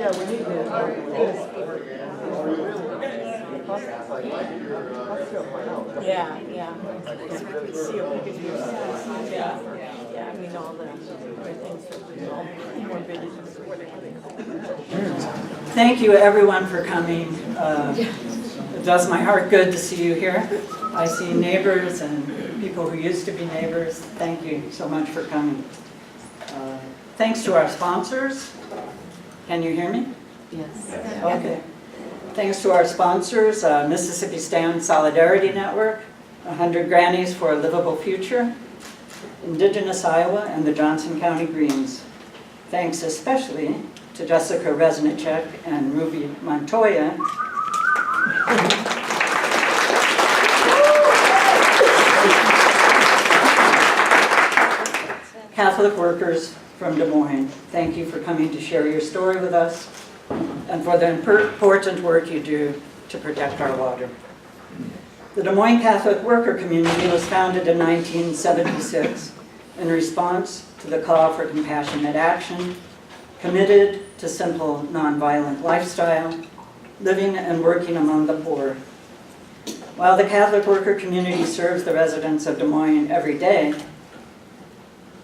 Yeah, we need to work with this. Yeah, yeah. Yeah, I mean, all the other things that resolve morbidities or whatever they call it. Thank you, everyone, for coming. It does my heart good to see you here. I see neighbors and people who used to be neighbors. Thank you so much for coming. Thanks to our sponsors. Can you hear me? Yes. Okay. Thanks to our sponsors, Mississippi Stand Solidarity Network, 100 Grannies for a Livable Future, Indigenous Iowa, and the Johnson County Greens. Thanks especially to Jessica Reznicek and Ruby Montoya. Catholic workers from Des Moines. Thank you for coming to share your story with us and for the important work you do to protect our water. The Des Moines Catholic Worker Community was founded in 1976 in response to the call for compassionate action, committed to simple, nonviolent lifestyle, living and working among the poor. While the Catholic Worker Community serves the residents of Des Moines every day,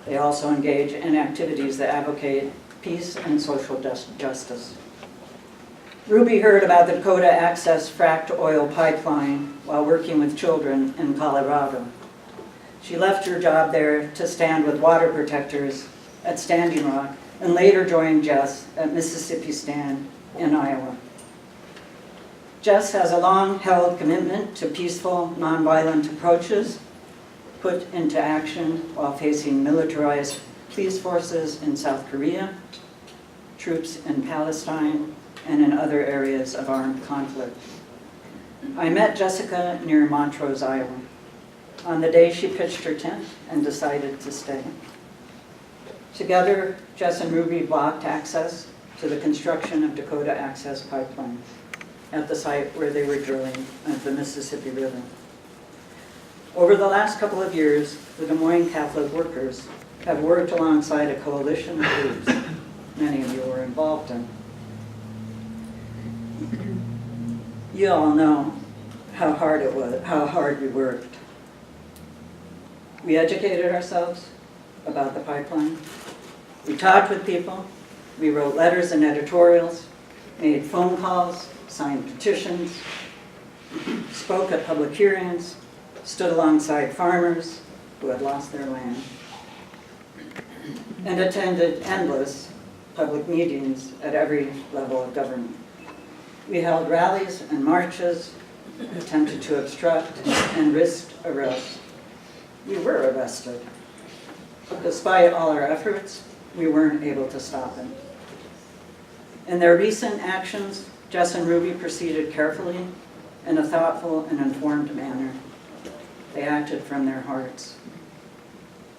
they also engage in activities that advocate peace and social justice. Ruby heard about the Dakota Access fracked oil pipeline while working with children in Colorado. She left her job there to stand with water protectors at Standing Rock and later joined Jess at Mississippi Stand in Iowa. Jess has a long-held commitment to peaceful, nonviolent approaches put into action while facing militarized police forces in South Korea, troops in Palestine, and in other areas of armed conflict. I met Jessica near Montrose, Iowa, on the day she pitched her tent and decided to stay. Together, Jess and Ruby blocked access to the construction of Dakota Access Pipeline at the site where they were drilling the Mississippi River. Over the last couple of years, the Des Moines Catholic workers have worked alongside a coalition of groups many of you were involved in. You all know how hard it was, how hard we worked. We educated ourselves about the pipeline. We talked with people. We wrote letters and editorials, made phone calls, signed petitions, spoke at public hearings, stood alongside farmers who had lost their land, and attended endless public meetings at every level of government. We held rallies and marches, attempted to obstruct, and risked arrest. We were arrested. Despite all our efforts, we weren't able to stop it. In their recent actions, Jess and Ruby proceeded carefully in a thoughtful and informed manner. They acted from their hearts.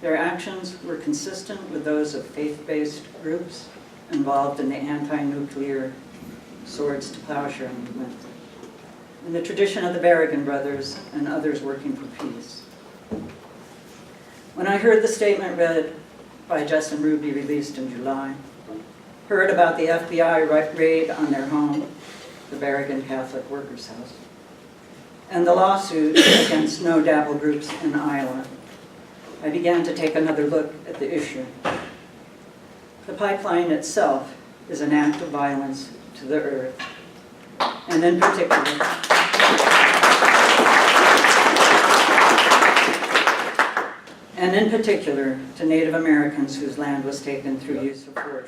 Their actions were consistent with those of faith-based groups involved in the anti-nuclear Swords to Plowshare movement, in the tradition of the Berrigan brothers and others working for peace. When I heard the statement read by Jess and Ruby released in July, heard about the FBI raid on their home, the Berrigan Catholic Workers' House, and the lawsuit against no DAPL groups in Iowa, I began to take another look at the issue. The pipeline itself is an act of violence to the earth, and in particular to Native Americans whose land was taken through use of force.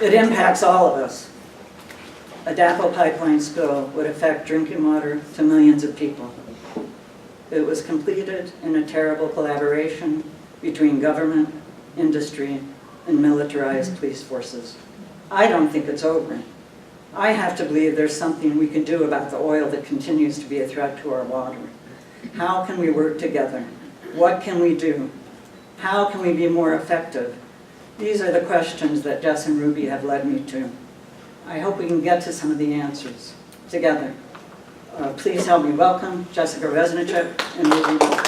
It impacts all of us. A DAPL pipeline spill would affect drinking water to millions of people. It was completed in a terrible collaboration between government, industry, and militarized police forces. I don't think it's over. I have to believe there's something we can do about the oil that continues to be a threat to our water. How can we work together? What can we do? How can we be more effective? These are the questions that Jess and Ruby have led me to. I hope we can get to some of the answers together. Please help me welcome Jessica Reznicek and Ruby Montoya.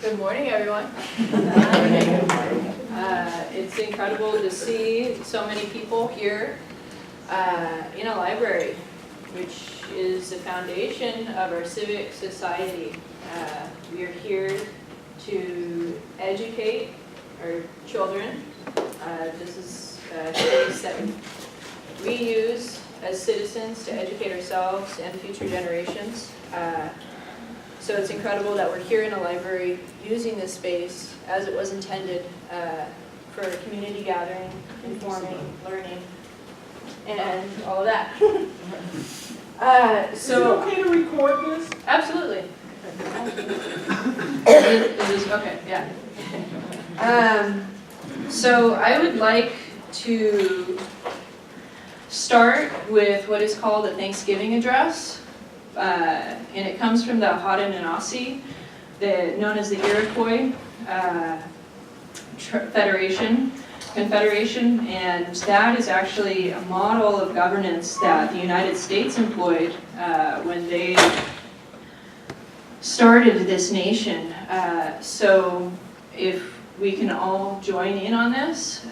Good morning, everyone. It's incredible to see so many people here in a library, which is the foundation of our civic society. We are here to educate our children. This is a space that we use as citizens to educate ourselves and future generations. So it's incredible that we're here in a library using this space as it was intended for community gathering, informing, learning, and all of that. Is it okay to record this? Absolutely. It is okay, yeah. So I would like to start with what is called a Thanksgiving address. And it comes from the Haudenosaunee, known as the Iroquois Confederation, and that is actually a model of governance that the United States employed when they started this nation. So if we can all join in on this,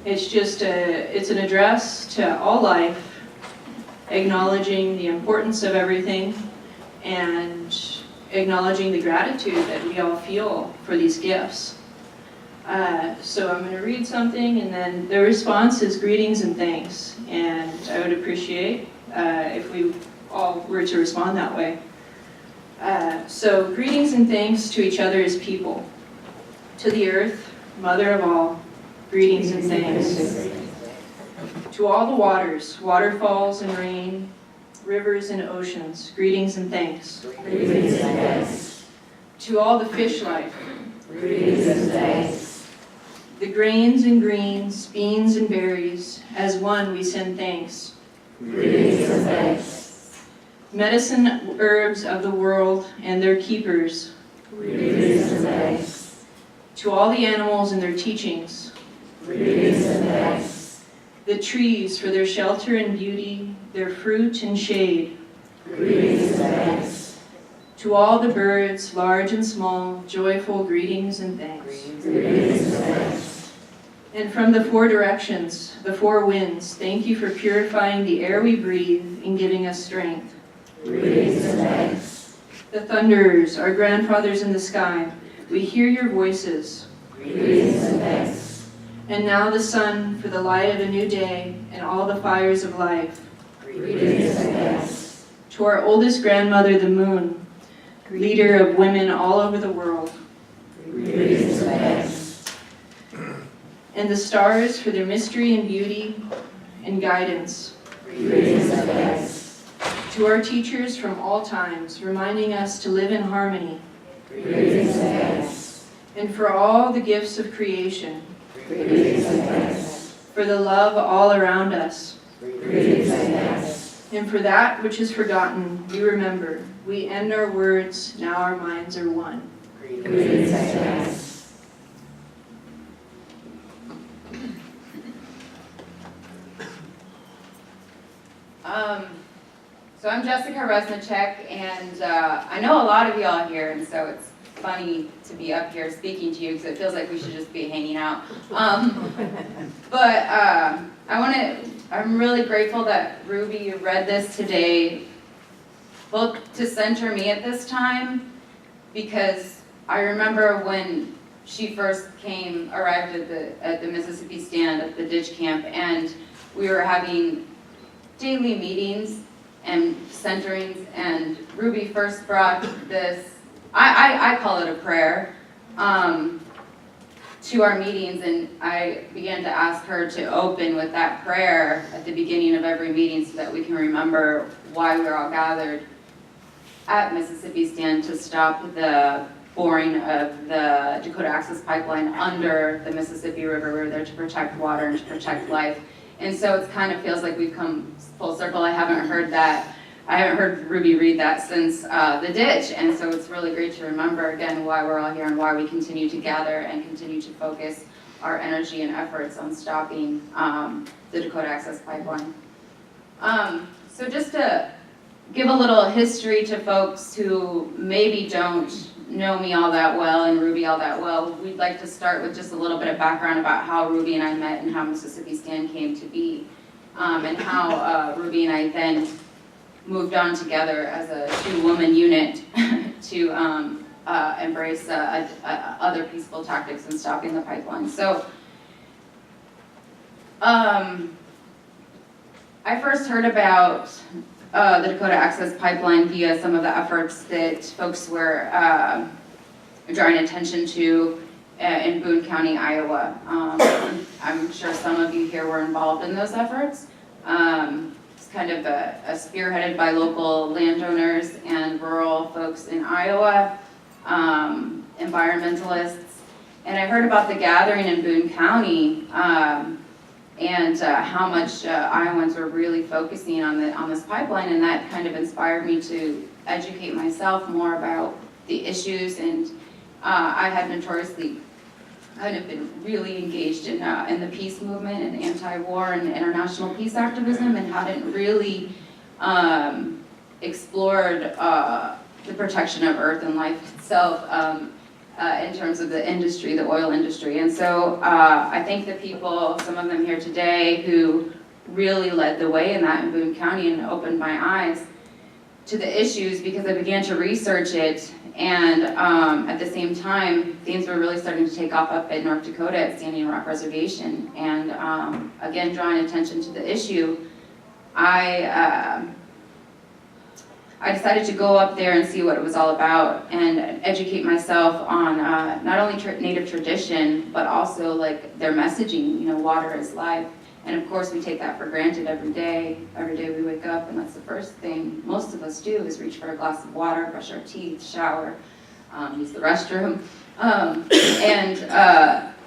it's an address to all life, acknowledging the importance of everything and acknowledging the gratitude that we all feel for these gifts. So I'm going to read something, and then the response is greetings and thanks. And I would appreciate if we all were to respond that way. So greetings and thanks to each other as people. To the earth, mother of all, greetings and thanks. To all the waters, waterfalls and rain, rivers and oceans, greetings and thanks. Greetings and thanks. To all the fish life, Greetings and thanks. the grains and greens, beans and berries, as one we send thanks. Greetings and thanks. Medicine herbs of the world and their keepers, Greetings and thanks. to all the animals and their teachings, Greetings and thanks. the trees for their shelter and beauty, their fruit and shade, Greetings and thanks. to all the birds, large and small, joyful greetings and thanks. Greetings and thanks. And from the four directions, the four winds, thank you for purifying the air we breathe and giving us strength. Greetings and thanks. The thunderers, our grandfathers in the sky, we hear your voices. Greetings and thanks. And now the sun for the light of a new day and all the fires of life. Greetings and thanks. To our oldest grandmother, the moon, leader of women all over the world. Greetings and thanks. And the stars for their mystery and beauty and guidance. Greetings and thanks. To our teachers from all times, reminding us to live in harmony. Greetings and thanks. And for all the gifts of creation. Greetings and thanks. For the love all around us. Greetings and thanks. And for that which is forgotten, we remember. We end our words, now our minds are one. Greetings and thanks. So I'm Jessica Reznicek, and I know a lot of y'all here, and so it's funny to be up here speaking to you because it feels like we should just be hanging out. I'm really grateful that Ruby read this today, both to center me at this time, because I remember when she first arrived at the Mississippi stand at the ditch camp, and we were having daily meetings and centerings, and Ruby first brought this, I call it a prayer, to our meetings, and I began to ask her to open with that prayer at the beginning of every meeting so that we can remember why we're all gathered at Mississippi Stand to stop the boring of the Dakota Access Pipeline under the Mississippi River. We're there to protect water and to protect life. And so it kind of feels like we've come full circle. I haven't heard Ruby read that since the ditch, and so it's really great to remember again why we're all here and why we continue to gather and continue to focus our energy and efforts on stopping the Dakota Access Pipeline. So just to give a little history to folks who maybe don't know me all that well and Ruby all that well, we'd like to start with just a little bit of background about how Ruby and I met and how Mississippi Stand came to be, and how Ruby and I then moved on together as a two-woman unit to embrace other peaceful tactics in stopping the pipeline. So, I first heard about the Dakota Access Pipeline via some of the efforts that folks were drawing attention to in Boone County, Iowa. I'm sure some of you here were involved in those efforts. It's kind of spearheaded by local landowners and rural folks in Iowa, environmentalists. And I heard about the gathering in Boone County and how much Iowans were really focusing on this pipeline, and that kind of inspired me to educate myself more about the issues. And I had notoriously kind of been really engaged in the peace movement and anti-war and international peace activism, and hadn't really explored the protection of Earth and life itself in terms of the industry, the oil industry. And so I think the people, some of them here today, who really led the way in that in Boone County and opened my eyes to the issues, because I began to research it. And at the same time, things were really starting to take off up in North Dakota at Standing Rock Reservation. And again, drawing attention to the issue, I decided to go up there and see what it was all about and educate myself on not only native tradition, but also like their messaging, water is life. And of course we take that for granted every day. Every day we wake up and that's the first thing most of us do is reach for a glass of water, brush our teeth, shower, use the restroom.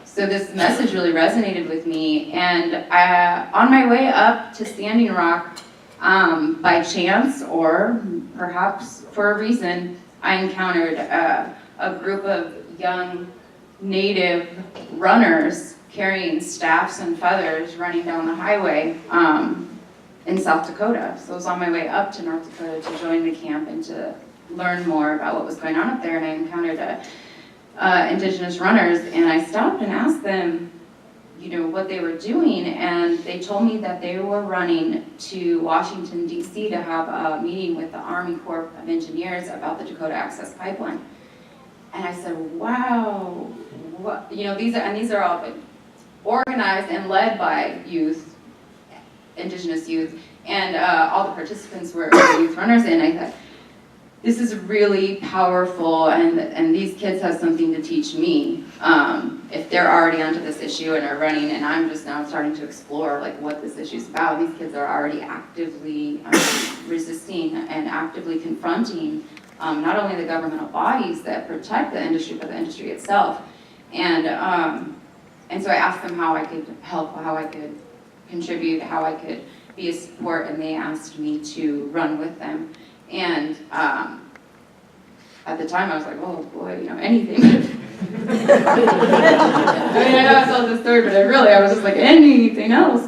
So this message really resonated with me. And on my way up to Standing Rock, by chance or perhaps for a reason, I encountered a group of young native runners carrying staffs and feathers running down the highway in South Dakota. So I was on my way up to North Dakota to join the camp and to learn more about what was going on up there, and I encountered indigenous runners, and I stopped and asked them what they were doing, and they told me that they were running to Washington, D.C. to have a meeting with the Army Corps of Engineers about the Dakota Access Pipeline. And I said, wow, what, these are all organized and led by youth, indigenous youth, and all the participants were youth runners, and I thought, this is really powerful, and these kids have something to teach me. If they're already onto this issue and are running, and I'm just now starting to explore what this issue's about, these kids are already actively resisting and actively confronting not only the governmental bodies that protect the industry, but the industry itself. And so I asked them how I could help, how I could contribute, how I could be a support, and they asked me to run with them. And at the time I was like, oh boy, anything. I know I told this story, but I was just like, anything else.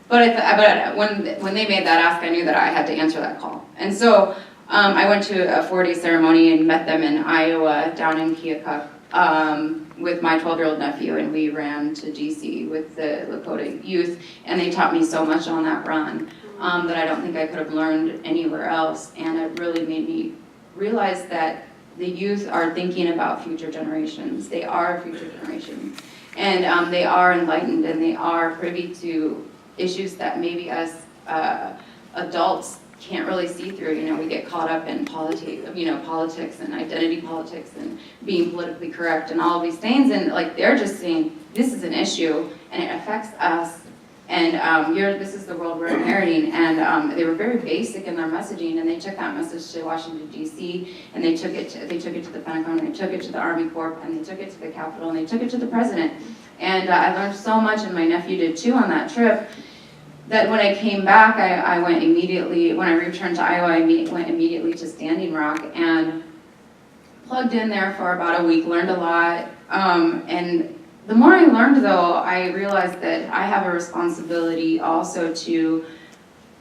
But when they made that ask, I knew that I had to answer that call. And so I went to a 4-day ceremony and met them in Iowa, down in Keokuk, with my 12-year-old nephew, and we ran to DC with the Lakota youth, and they taught me so much on that run that I don't think I could have learned anywhere else, and it really made me realize that the youth are thinking about future generations. They are future generations, and they are enlightened, and they are privy to issues that maybe us adults can't really see through. We get caught up in politics and identity politics and being politically correct and all of these things, and they're just saying this is an issue and it affects us, and this is the world we're inheriting. And they were very basic in their messaging, and they took that message to Washington D.C. and they took it to the Pentagon, and they took it to the Army Corps, and they took it to the Capitol, and they took it to the President. And I learned so much, and my nephew did too on that trip, that when I came back, I went immediately, when I returned to Iowa, I went immediately to Standing Rock and plugged in there for about a week, learned a lot. And the more I learned, though, I realized that I have a responsibility also to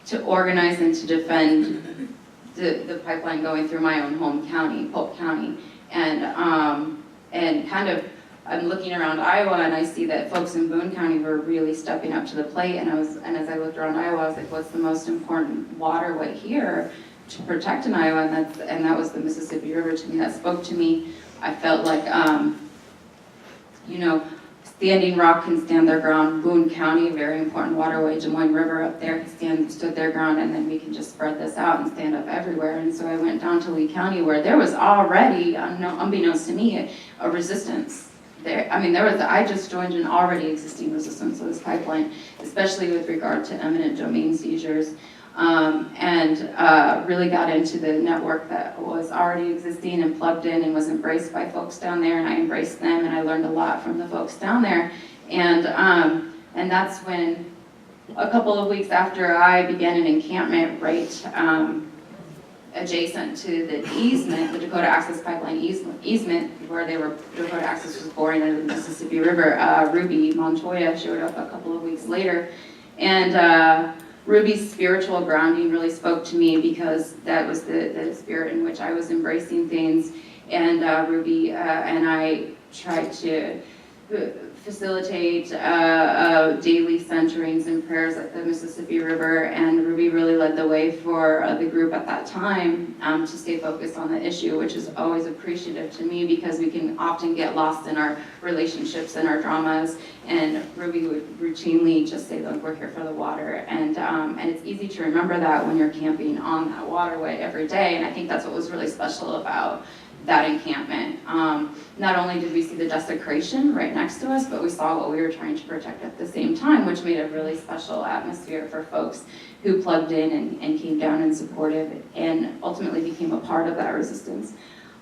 to organize and to defend the pipeline going through my own home county, Polk County. And kind of, I'm looking around Iowa and I see that folks in Boone County were really stepping up to the plate, and as I looked around Iowa, I was like, what's the most important waterway here to protect in Iowa? And that was the Mississippi River. To me, that spoke to me. I felt like, Standing Rock can stand their ground. Boone County, a very important waterway, Des Moines River up there, stood their ground, and then we can just spread this out and stand up everywhere. And so I went down to Lee County, where there was already, unbeknownst to me, a resistance there. I mean, I just joined an already existing resistance to this pipeline, especially with regard to eminent domain seizures. Really got into the network that was already existing and plugged in and was embraced by folks down there, and I embraced them, and I learned a lot from the folks down there. And that's when, a couple of weeks after I began an encampment right adjacent to the easement, the Dakota Access Pipeline easement, where Dakota Access was boring into the Mississippi River, Ruby Montoya showed up a couple of weeks later. And Ruby's spiritual grounding really spoke to me, because that was the spirit in which I was embracing things. And Ruby and I tried to facilitate daily centerings and prayers at the Mississippi River, and Ruby really led the way for the group at that time to stay focused on the issue, which is always appreciative to me, because we can often get lost in our relationships and our dramas, and Ruby would routinely just say, look, we're here for the water, and it's easy to remember that when you're camping on that waterway every day, and I think that's what was really special about that encampment. Not only did we see the desecration right next to us, but we saw what we were trying to protect at the same time, which made a really special atmosphere for folks who plugged in and came down and supported, and ultimately became a part of that resistance.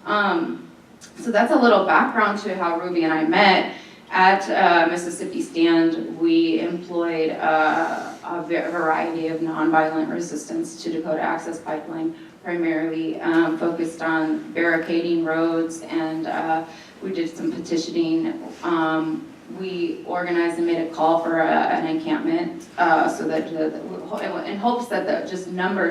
So that's a little background to how Ruby and I met. At Mississippi Stand, we employed a variety of nonviolent resistance to Dakota Access Pipeline, primarily focused on barricading roads, and we did some petitioning. We organized and made a call for an encampment, so that in hopes that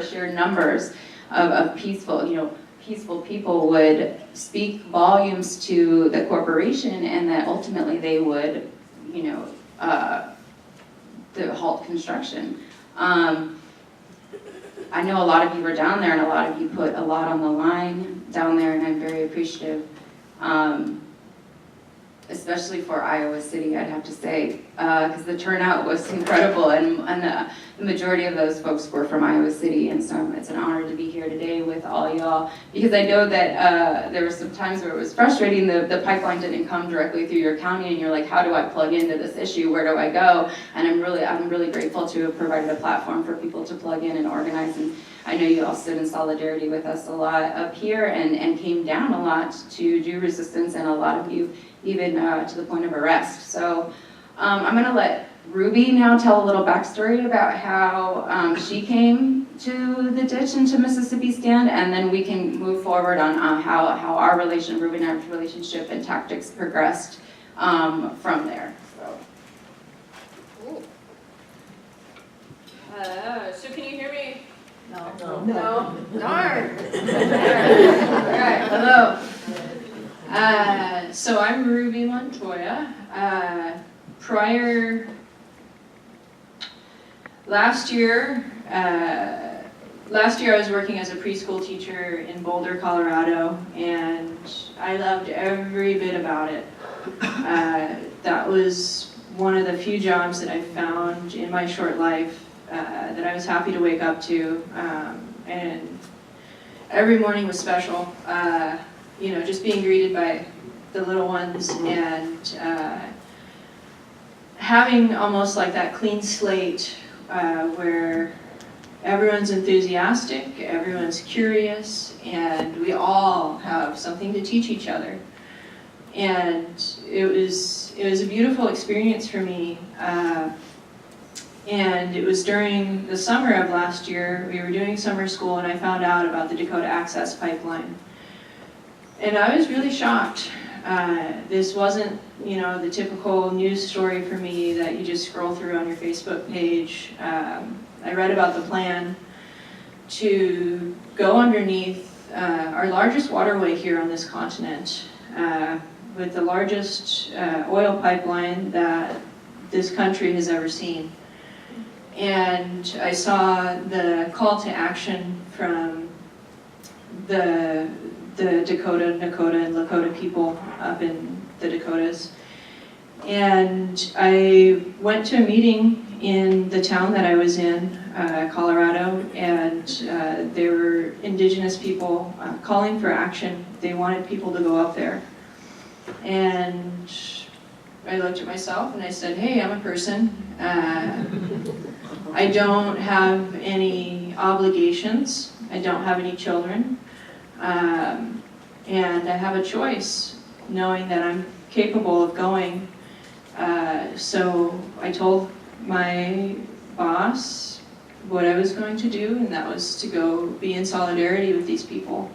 sheer numbers of peaceful people would speak volumes to the corporation, and that ultimately they would, halt construction. I know a lot of you were down there, and a lot of you put a lot on the line down there, and I'm very appreciative, especially for Iowa City, I'd have to say, because the turnout was incredible, and the majority of those folks were from Iowa City, and so it's an honor to be here today with all y'all, because I know that there were some times where it was frustrating. The pipeline didn't come directly through your county, and you're like, how do I plug into this issue? Where do I go? And I'm really grateful to have provided a platform for people to plug in and organize, and I know you all stood in solidarity with us a lot up here, and came down a lot to do resistance, and a lot of you even to the point of arrest. So I'm going to let Ruby now tell a little backstory about how she came to the ditch and to Mississippi Stand, and then we can move forward on how our Ruby and our relationship and tactics progressed from there. So can you hear me? No. Darn. All right, hello. So I'm Ruby Montoya. Last year I was working as a preschool teacher in Boulder, Colorado, and I loved every bit about it. That was one of the few jobs that I found in my short life that I was happy to wake up to, and every morning was special. Just being greeted by the little ones, and having almost like that clean slate where everyone's enthusiastic, everyone's curious, and we all have something to teach each other. And it was a beautiful experience for me. And it was during the summer of last year, we were doing summer school, and I found out about the Dakota Access Pipeline. And I was really shocked. This wasn't, the typical news story for me that you just scroll through on your Facebook page. I read about the plan to go underneath our largest waterway here on this continent, with the largest oil pipeline that this country has ever seen. And I saw the call to action from the Dakota, Nakota, and Lakota people up in the Dakotas. And I went to a meeting in the town that I was in, Colorado, and there were indigenous people calling for action. They wanted people to go up there. And I looked at myself and I said, hey, I'm a person. I don't have any obligations. I don't have any children. And I have a choice, knowing that I'm capable of going. So I told my boss what I was going to do, and that was to go be in solidarity with these people.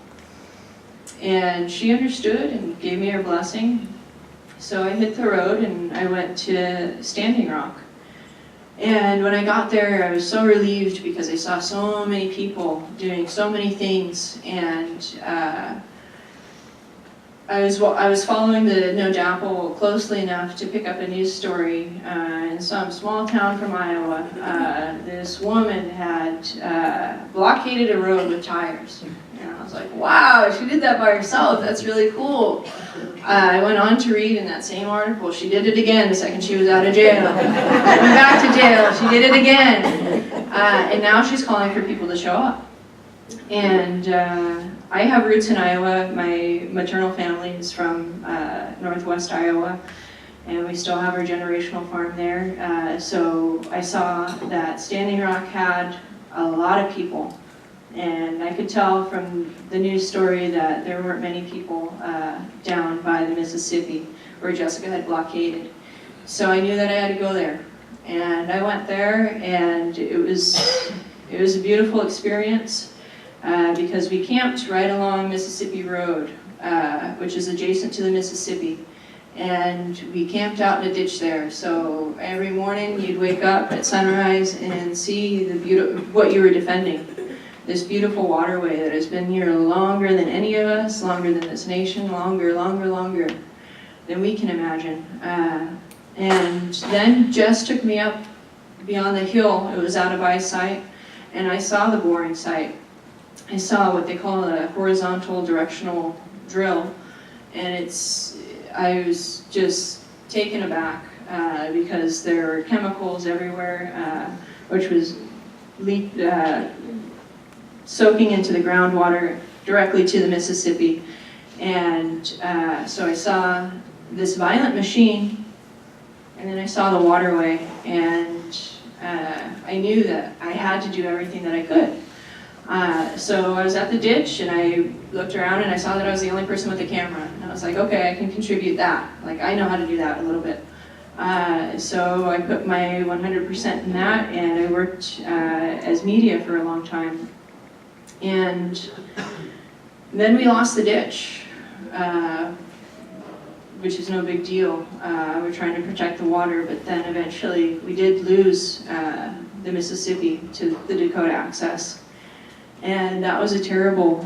And she understood and gave me her blessing. So I hit the road and I went to Standing Rock. And when I got there, I was so relieved because I saw so many people doing so many things. And I was following the DAPL closely enough to pick up a news story in some small town from Iowa. This woman had blockaded a road with tires. And I was like, wow, she did that by herself. That's really cool. I went on to read in that same article, she did it again the second she was out of jail. Went back to jail, she did it again. And now she's calling for people to show up. And I have roots in Iowa. My maternal family is from northwest Iowa, and we still have our generational farm there. So I saw that Standing Rock had a lot of people, and I could tell from the news story that there weren't many people down by the Mississippi where Jessica had blockaded. So I knew that I had to go there, and I went there, and it was a beautiful experience. Because we camped right along Mississippi Road, which is adjacent to the Mississippi. And we camped out in a ditch there. So every morning you'd wake up at sunrise and see what you were defending. This beautiful waterway that has been here longer than any of us, longer than this nation, longer than we can imagine. And then Jess took me up beyond the hill. It was out of eyesight, and I saw the boring site. I saw what they call a horizontal directional drill, and I was just taken aback because there were chemicals everywhere, which was soaking into the groundwater directly to the Mississippi. And so I saw this violent machine, and then I saw the waterway, and I knew that I had to do everything that I could. So I was at the ditch, and I looked around, and I saw that I was the only person with a camera. And I was like, okay, I can contribute that. Like, I know how to do that a little bit. So I put my 100% in that, and I worked as media for a long time. And then we lost the ditch, which is no big deal. We're trying to protect the water, but then eventually we did lose the Mississippi to the Dakota access. And that was a terrible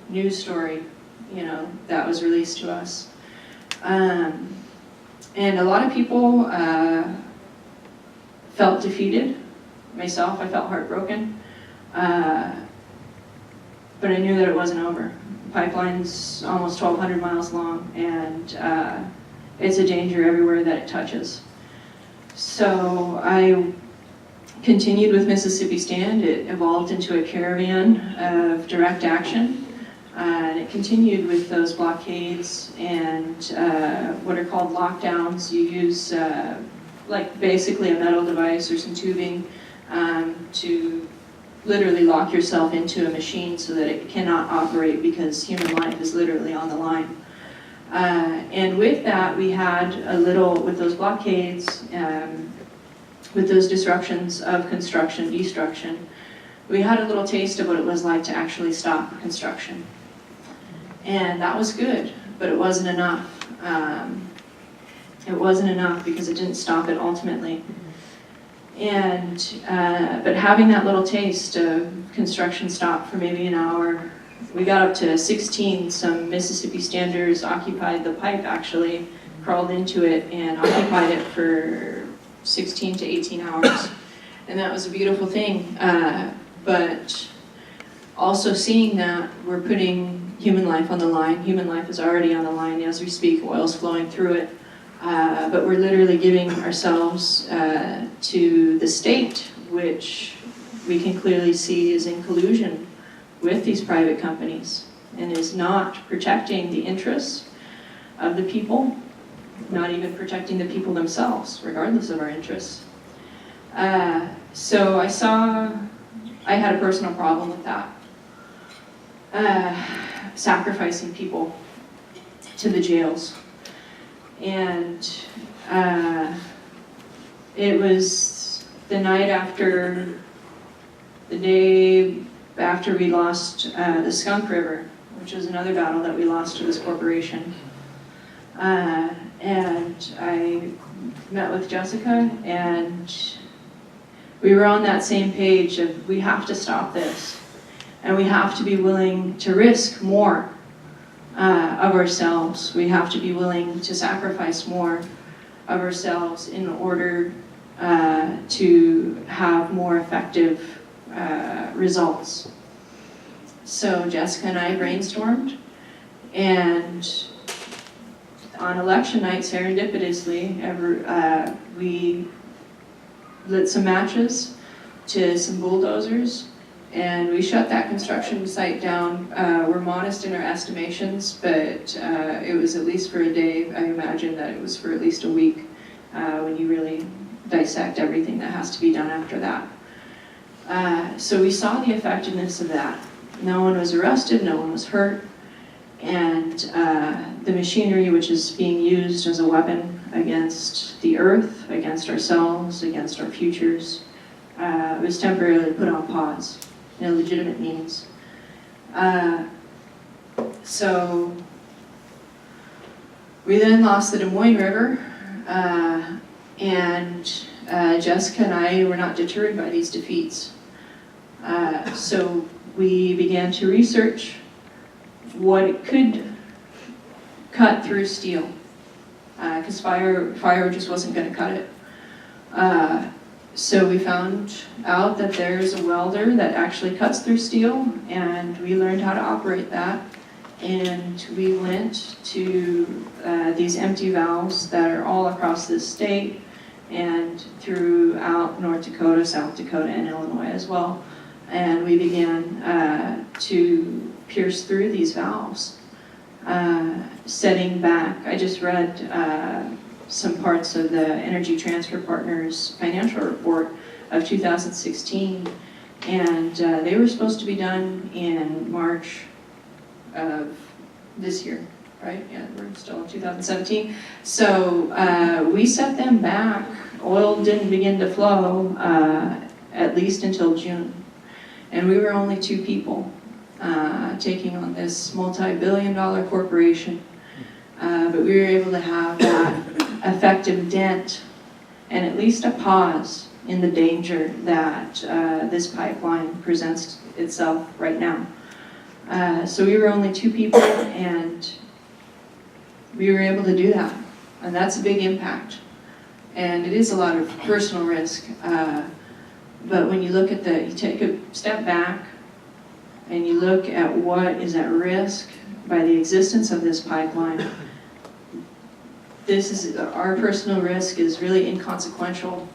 news story, that was released to us. And a lot of people felt defeated. Myself, I felt heartbroken. But I knew that it wasn't over. The pipeline's almost 1,200 miles long, and it's a danger everywhere that it touches. So I continued with Mississippi Stand. It evolved into a caravan of direct action, and it continued with those blockades and what are called lockdowns. You use like basically a metal device or some tubing to literally lock yourself into a machine so that it cannot operate because human life is literally on the line. And with that, we had with those blockades, with those disruptions of construction, destruction, we had a little taste of what it was like to actually stop construction. And that was good, but it wasn't enough. It wasn't enough because it didn't stop it ultimately. And, but having that little taste of construction stop for maybe an hour, we got up to 16. Some Mississippi standers occupied the pipe, actually, crawled into it and occupied it for 16 to 18 hours. And that was a beautiful thing. But also seeing that we're putting human life on the line. Human life is already on the line as we speak. Oil's flowing through it. But we're literally giving ourselves to the state, which we can clearly see is in collusion with these private companies and is not protecting the interests of the people, not even protecting the people themselves, regardless of our interests. So I had a personal problem with that. Sacrificing people to the jails. And it was the night after, the day after we lost the Skunk River, which was another battle that we lost to this corporation. And I met with Jessica, and we were on that same page of we have to stop this, and we have to be willing to risk more of ourselves. We have to be willing to sacrifice more of ourselves in order to have more effective results. So Jessica and I brainstormed, and on election night, serendipitously, we lit some matches to some bulldozers, and we shut that construction site down. We're modest in our estimations, but it was at least for a day. I imagine that it was for at least a week when you really dissect everything that has to be done after that. So we saw the effectiveness of that. No one was arrested, no one was hurt, and the machinery which is being used as a weapon against the earth, against ourselves, against our futures, was temporarily put on pause in a legitimate means. So we then lost the Des Moines River, and Jessica and I were not deterred by these defeats. So we began to research what it could cut through steel, because fire just wasn't going to cut it. So we found out that there's a welder that actually cuts through steel, and we learned how to operate that. And we went to these empty valves that are all across this state and throughout North Dakota, South Dakota, and Illinois as well. And we began to pierce through these valves, setting back. I just read some parts of the Energy Transfer Partners financial report of 2016, and they were supposed to be done in March of this year, right? Yeah, we're still in 2017. So we set them back. Oil didn't begin to flow at least until June. And we were only 2 people taking on this multi-billion-dollar corporation. But we were able to have that effective dent and at least a pause in the danger that this pipeline presents itself right now. So we were only 2 people, and we were able to do that. And that's a big impact. And it is a lot of personal risk. But when you look at you take a step back and you look at what is at risk by the existence of this pipeline, our personal risk is really inconsequential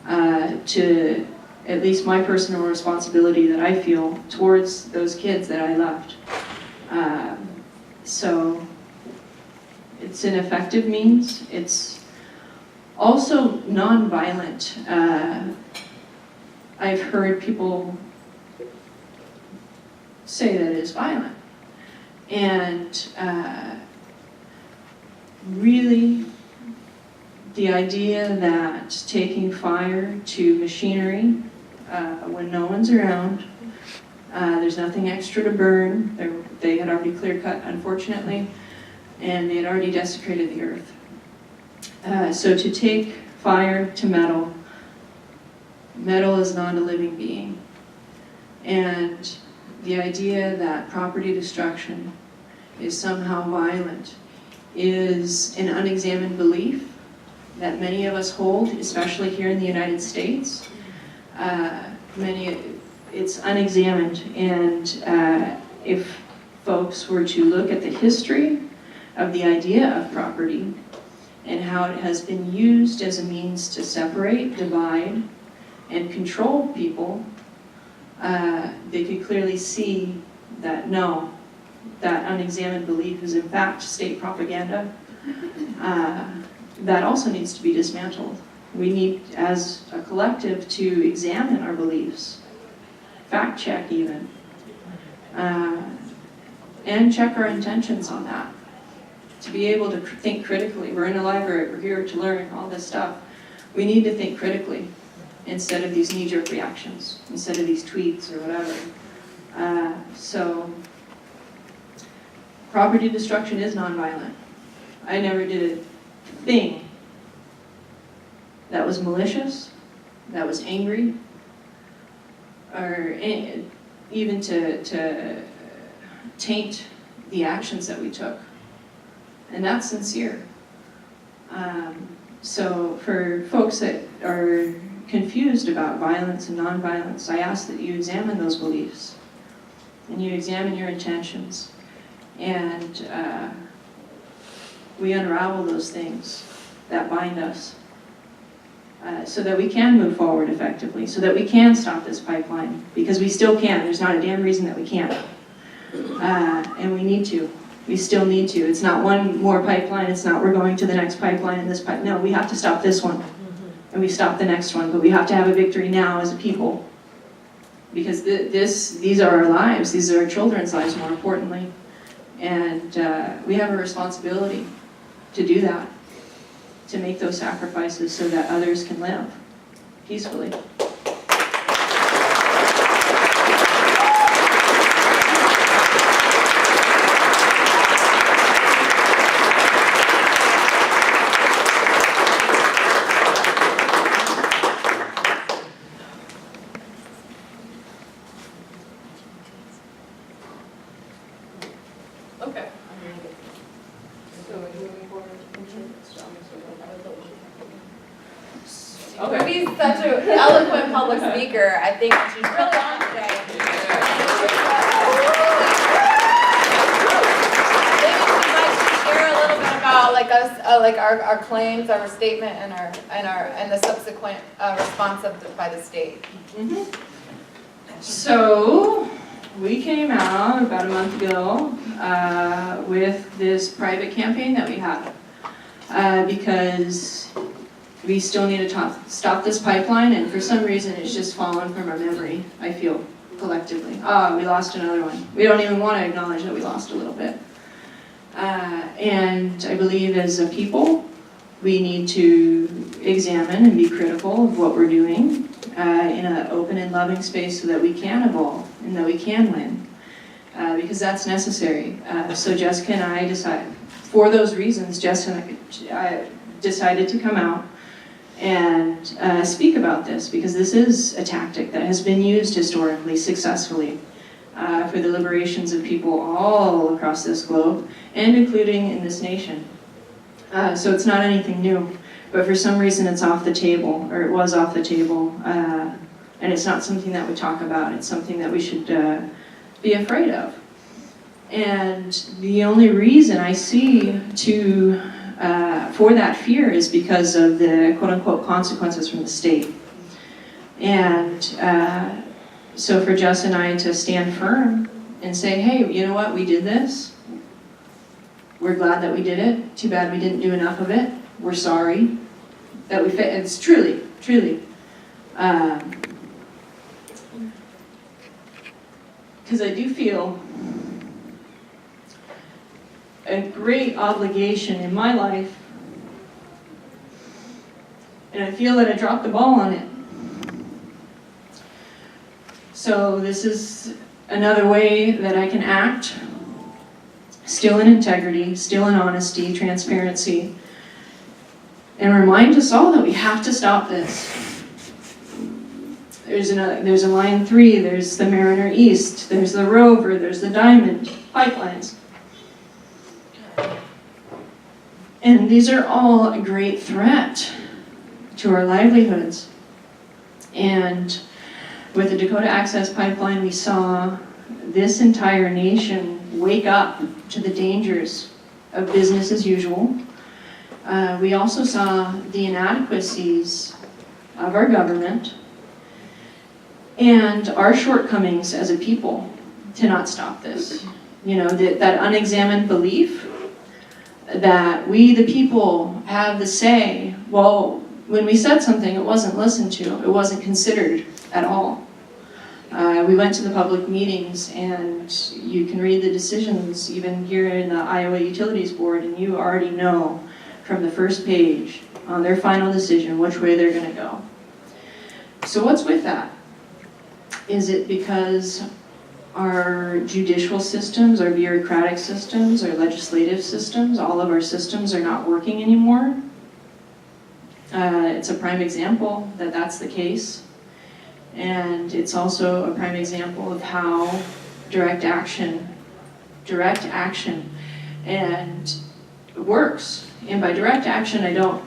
to at least my personal responsibility that I feel towards those kids that I left. So it's an effective means. It's also non-violent. I've heard people say that it's violent. And really, the idea that taking fire to machinery when no one's around, there's nothing extra to burn. They had already clear cut, unfortunately, and they had already desecrated the earth. So to take fire to metal Metal is not a living being. And the idea that property destruction is somehow violent is an unexamined belief that many of us hold, especially here in the United States. It's unexamined, and if folks were to look at the history of the idea of property and how it has been used as a means to separate, divide, and control people, they could clearly see that no, that unexamined belief is in fact state propaganda. That also needs to be dismantled. We need, as a collective, to examine our beliefs, fact check even, and check our intentions on that. To be able to think critically. We're in a library, we're here to learn all this stuff. We need to think critically instead of these knee-jerk reactions, instead of these tweets or whatever. So, property destruction is nonviolent. I never did a thing that was malicious, that was angry, or even to taint the actions that we took. And that's sincere. So for folks that are confused about violence and nonviolence, I ask that you examine those beliefs and you examine your intentions, and we unravel those things that bind us, so that we can move forward effectively, so that we can stop this pipeline, because we still can. There's not a damn reason that we can't. And we need to. We still need to. It's not one more pipeline. It's not we're going to the next pipeline and this pipeline. No, we have to stop this one. And we stop the next one. But we have to have a victory now as a people. Because these are our lives. These are our children's lives, more importantly. And we have a responsibility to do that. To make those sacrifices so that others can live peacefully. Okay. So are you moving forward? Okay. She's such an eloquent public speaker. I think she's really on today. Maybe she'd like to share a little bit about like our claims, our statement, and the subsequent response by the state. Mm-hmm. So we came out about a month ago with this private campaign that we had because we still need to stop this pipeline, and for some reason it's just fallen from our memory, I feel, collectively. Oh, we lost another one. We don't even want to acknowledge that we lost a little bit. And I believe as a people, we need to examine and be critical of what we're doing in an open and loving space so that we can evolve and that we can win, because that's necessary. So Jessica and I decided, for those reasons, Jess and I decided to come out and speak about this, because this is a tactic that has been used historically successfully for the liberations of people all across this globe, and including in this nation. So it's not anything new, but for some reason it's off the table, or it was off the table, and it's not something that we talk about. It's something that we should be afraid of. And the only reason I see for that fear is because of the quote-unquote consequences from the state. And so for Jess and I to stand firm and say, hey, you know what, we did this. We're glad that we did it. Too bad we didn't do enough of it. We're sorry that we fit. It's truly, because I do feel a great obligation in my life, and I feel that I dropped the ball on it. So this is another way that I can act, still in integrity, still in honesty, transparency, and remind us all that we have to stop this. there's a Line 3, there's the Mariner East, there's the Rover, there's the Diamond pipelines. And these are all a great threat to our livelihoods. And with the Dakota Access Pipeline, we saw this entire nation wake up to the dangers of business as usual. We also saw the inadequacies of our government and our shortcomings as a people to not stop this. You know, that unexamined belief that we, the people, have the say. Well, when we said something, it wasn't listened to. It wasn't considered at all. We went to the public meetings, and you can read the decisions even here in the Iowa Utilities Board, and you already know from the first page on their final decision which way they're going to go. So what's with that? Is it because our judicial systems, our bureaucratic systems, our legislative systems, all of our systems are not working anymore? It's a prime example that that's the case. And it's also a prime example of how direct action and works. And by direct action, I don't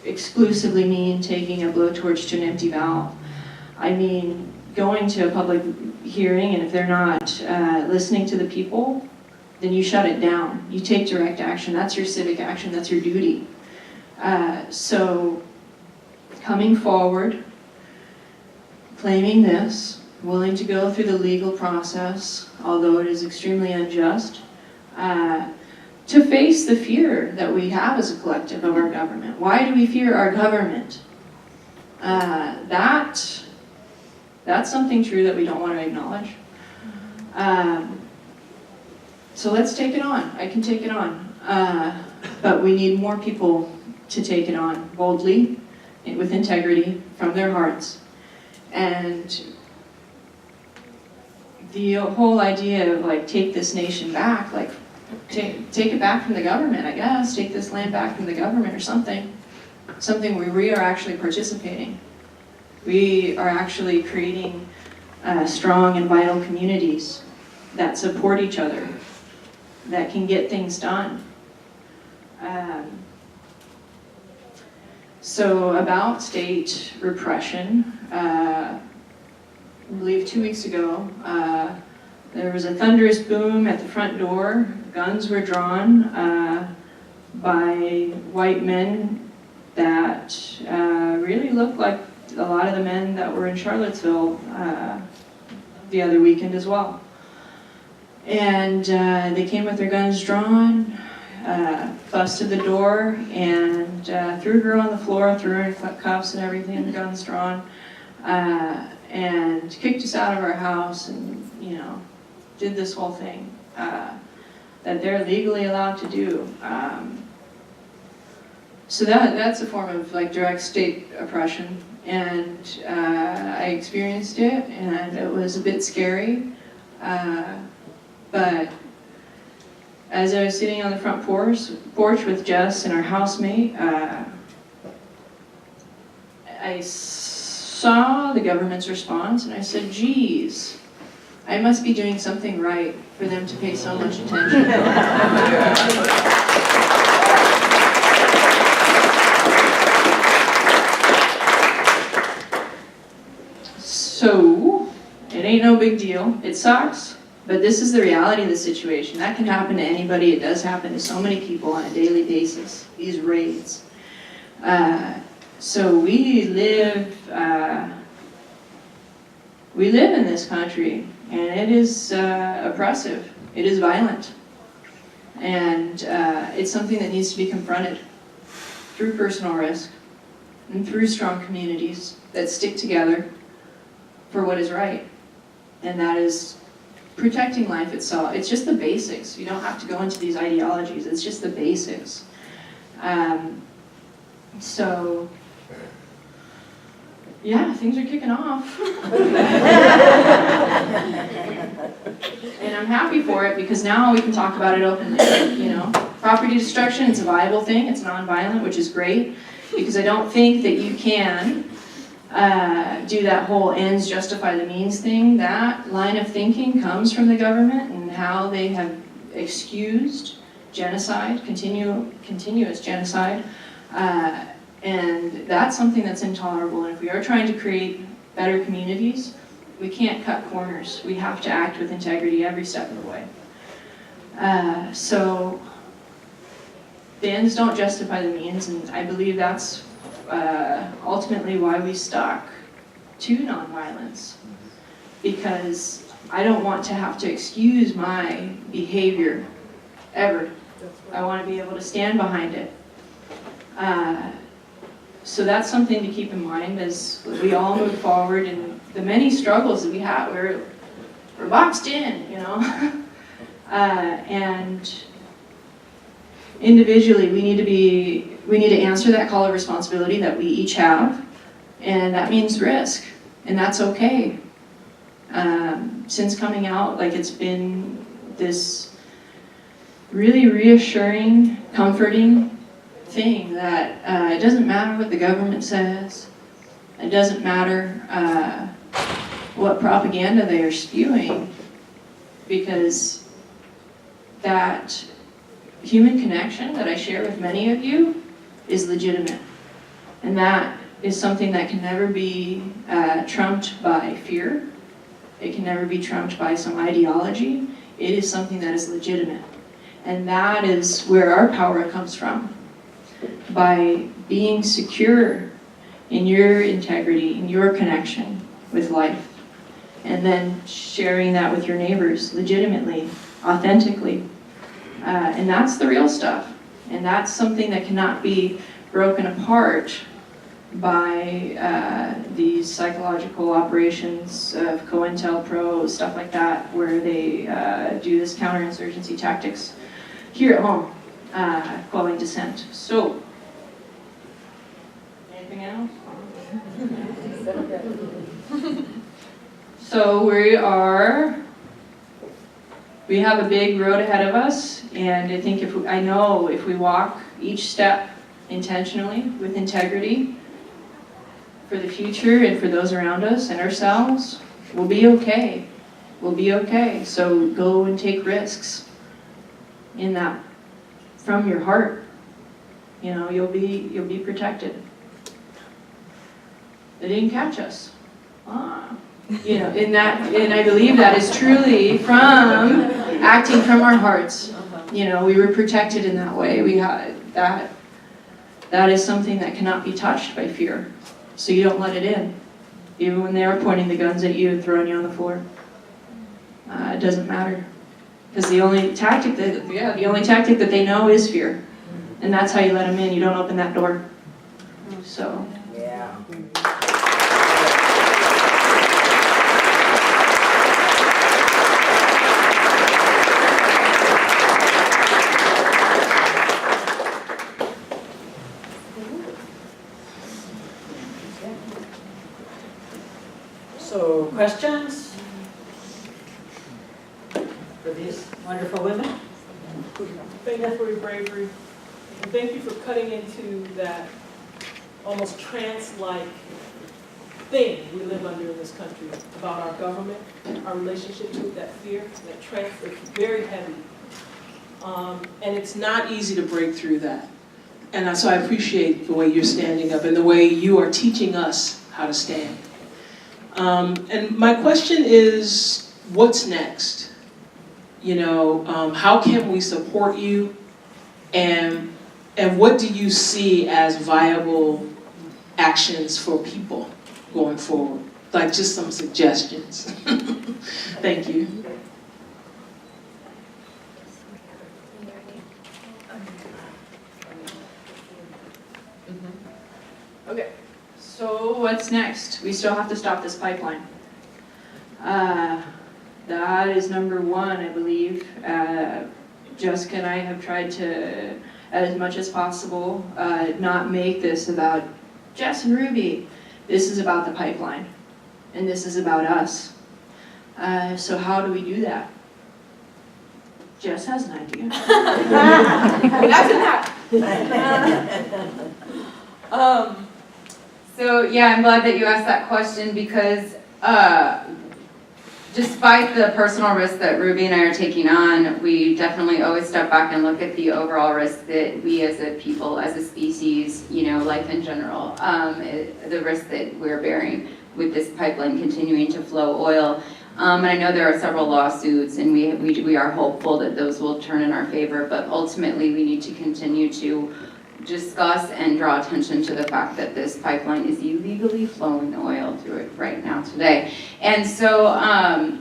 exclusively mean taking a blowtorch to an empty valve. I mean going to a public hearing, and if they're not listening to the people, then you shut it down. You take direct action. That's your civic action. That's your duty. So coming forward, claiming this, willing to go through the legal process, although it is extremely unjust, to face the fear that we have as a collective of our government. Why do we fear our government? That's something true that we don't want to acknowledge. So let's take it on. I can take it on. But we need more people to take it on boldly, with integrity, from their hearts. And the whole idea of like take this nation back, like take it back from the government, I guess, take this land back from the government or something where we are actually participating. We are actually creating strong and vital communities that support each other, that can get things done. So about state repression, I believe 2 weeks ago, there was a thunderous boom at the front door. Guns were drawn by white men that really looked like a lot of the men that were in Charlottesville the other weekend as well. And they came with their guns drawn, busted the door, and threw her on the floor, threw her in cuffs and everything, guns drawn, and kicked us out of our house, and did this whole thing that they're legally allowed to do. So that's a form of like direct state oppression, and I experienced it, and it was a bit scary. But as I was sitting on the front porch with Jess and our housemate, I saw the government's response, and I said, geez, I must be doing something right for them to pay so much attention. So, it ain't no big deal. It sucks, but this is the reality of the situation. That can happen to anybody. It does happen to so many people on a daily basis, these raids. So we live in this country, and it is oppressive. It is violent. And it's something that needs to be confronted through personal risk and through strong communities that stick together for what is right. And that is protecting life itself. It's just the basics. You don't have to go into these ideologies. It's just the basics. So, yeah, things are kicking off. And I'm happy for it because now we can talk about it openly. Property destruction, it's a viable thing. It's nonviolent, which is great, because I don't think that you can do that whole ends justify the means thing. That line of thinking comes from the government and how they have excused genocide, continuous genocide, and that's something that's intolerable. And if we are trying to create better communities, we can't cut corners. We have to act with integrity every step of the way. So the ends don't justify the means, and I believe that's ultimately why we stuck to nonviolence, because I don't want to have to excuse my behavior ever. I want to be able to stand behind it. So that's something to keep in mind as we all move forward in the many struggles that we have. We're boxed in, you know. And individually, we need to answer that call of responsibility that we each have, and that means risk, and that's okay. Since coming out, like, it's been this really reassuring, comforting thing that it doesn't matter what the government says, it doesn't matter what propaganda they are spewing, because that human connection that I share with many of you is legitimate. And that is something that can never be trumped by fear. It can never be trumped by some ideology. It is something that is legitimate. And that is where our power comes from. By being secure in your integrity, in your connection with life. And then sharing that with your neighbors legitimately, authentically. And that's the real stuff. And that's something that cannot be broken apart by these psychological operations of COINTELPRO, stuff like that, where they do this counterinsurgency tactics here at home, quelling dissent. So, anything else? So we have a big road ahead of us, and I think if we walk each step intentionally with integrity for the future and for those around us and ourselves, we'll be okay. We'll be okay. So go and take risks in that from your heart. You know, you'll be protected. They didn't catch us. You know, and I believe that is truly from acting from our hearts. You know, we were protected in that way. We had that. That is something that cannot be touched by fear. So you don't let it in, even when they are pointing the guns at you and throwing you on the floor. It doesn't matter, because the only tactic that they know is fear, and that's how you let them in. You don't open that door. So. Yeah. So, questions for these wonderful women? Thank you for your bravery. And thank you for cutting into that almost trance-like thing we live under in this country about our government, our relationship to it, that fear, that trance that's very heavy. And it's not easy to break through that. And so I appreciate the way you're standing up and the way you are teaching us how to stand. And my question is, what's next? You know, how can we support you? And what do you see as viable actions for people going forward? Like just some suggestions. Thank you. Okay, so what's next? We still have to stop this pipeline. That is number one, I believe. Jessica and I have tried to, as much as possible, not make this about Jess and Ruby. This is about the pipeline, and this is about us. So how do we do that? Jess has an idea. Imagine that. So, yeah, I'm glad that you asked that question because despite the personal risk that Ruby and I are taking on, we definitely always step back and look at the overall risk that we as a people, as a species, you know, life in general, the risk that we're bearing with this pipeline continuing to flow oil. And I know there are several lawsuits, and we are hopeful that those will turn in our favor, but ultimately we need to continue to discuss and draw attention to the fact that this pipeline is illegally flowing oil through it right now today. And so I'm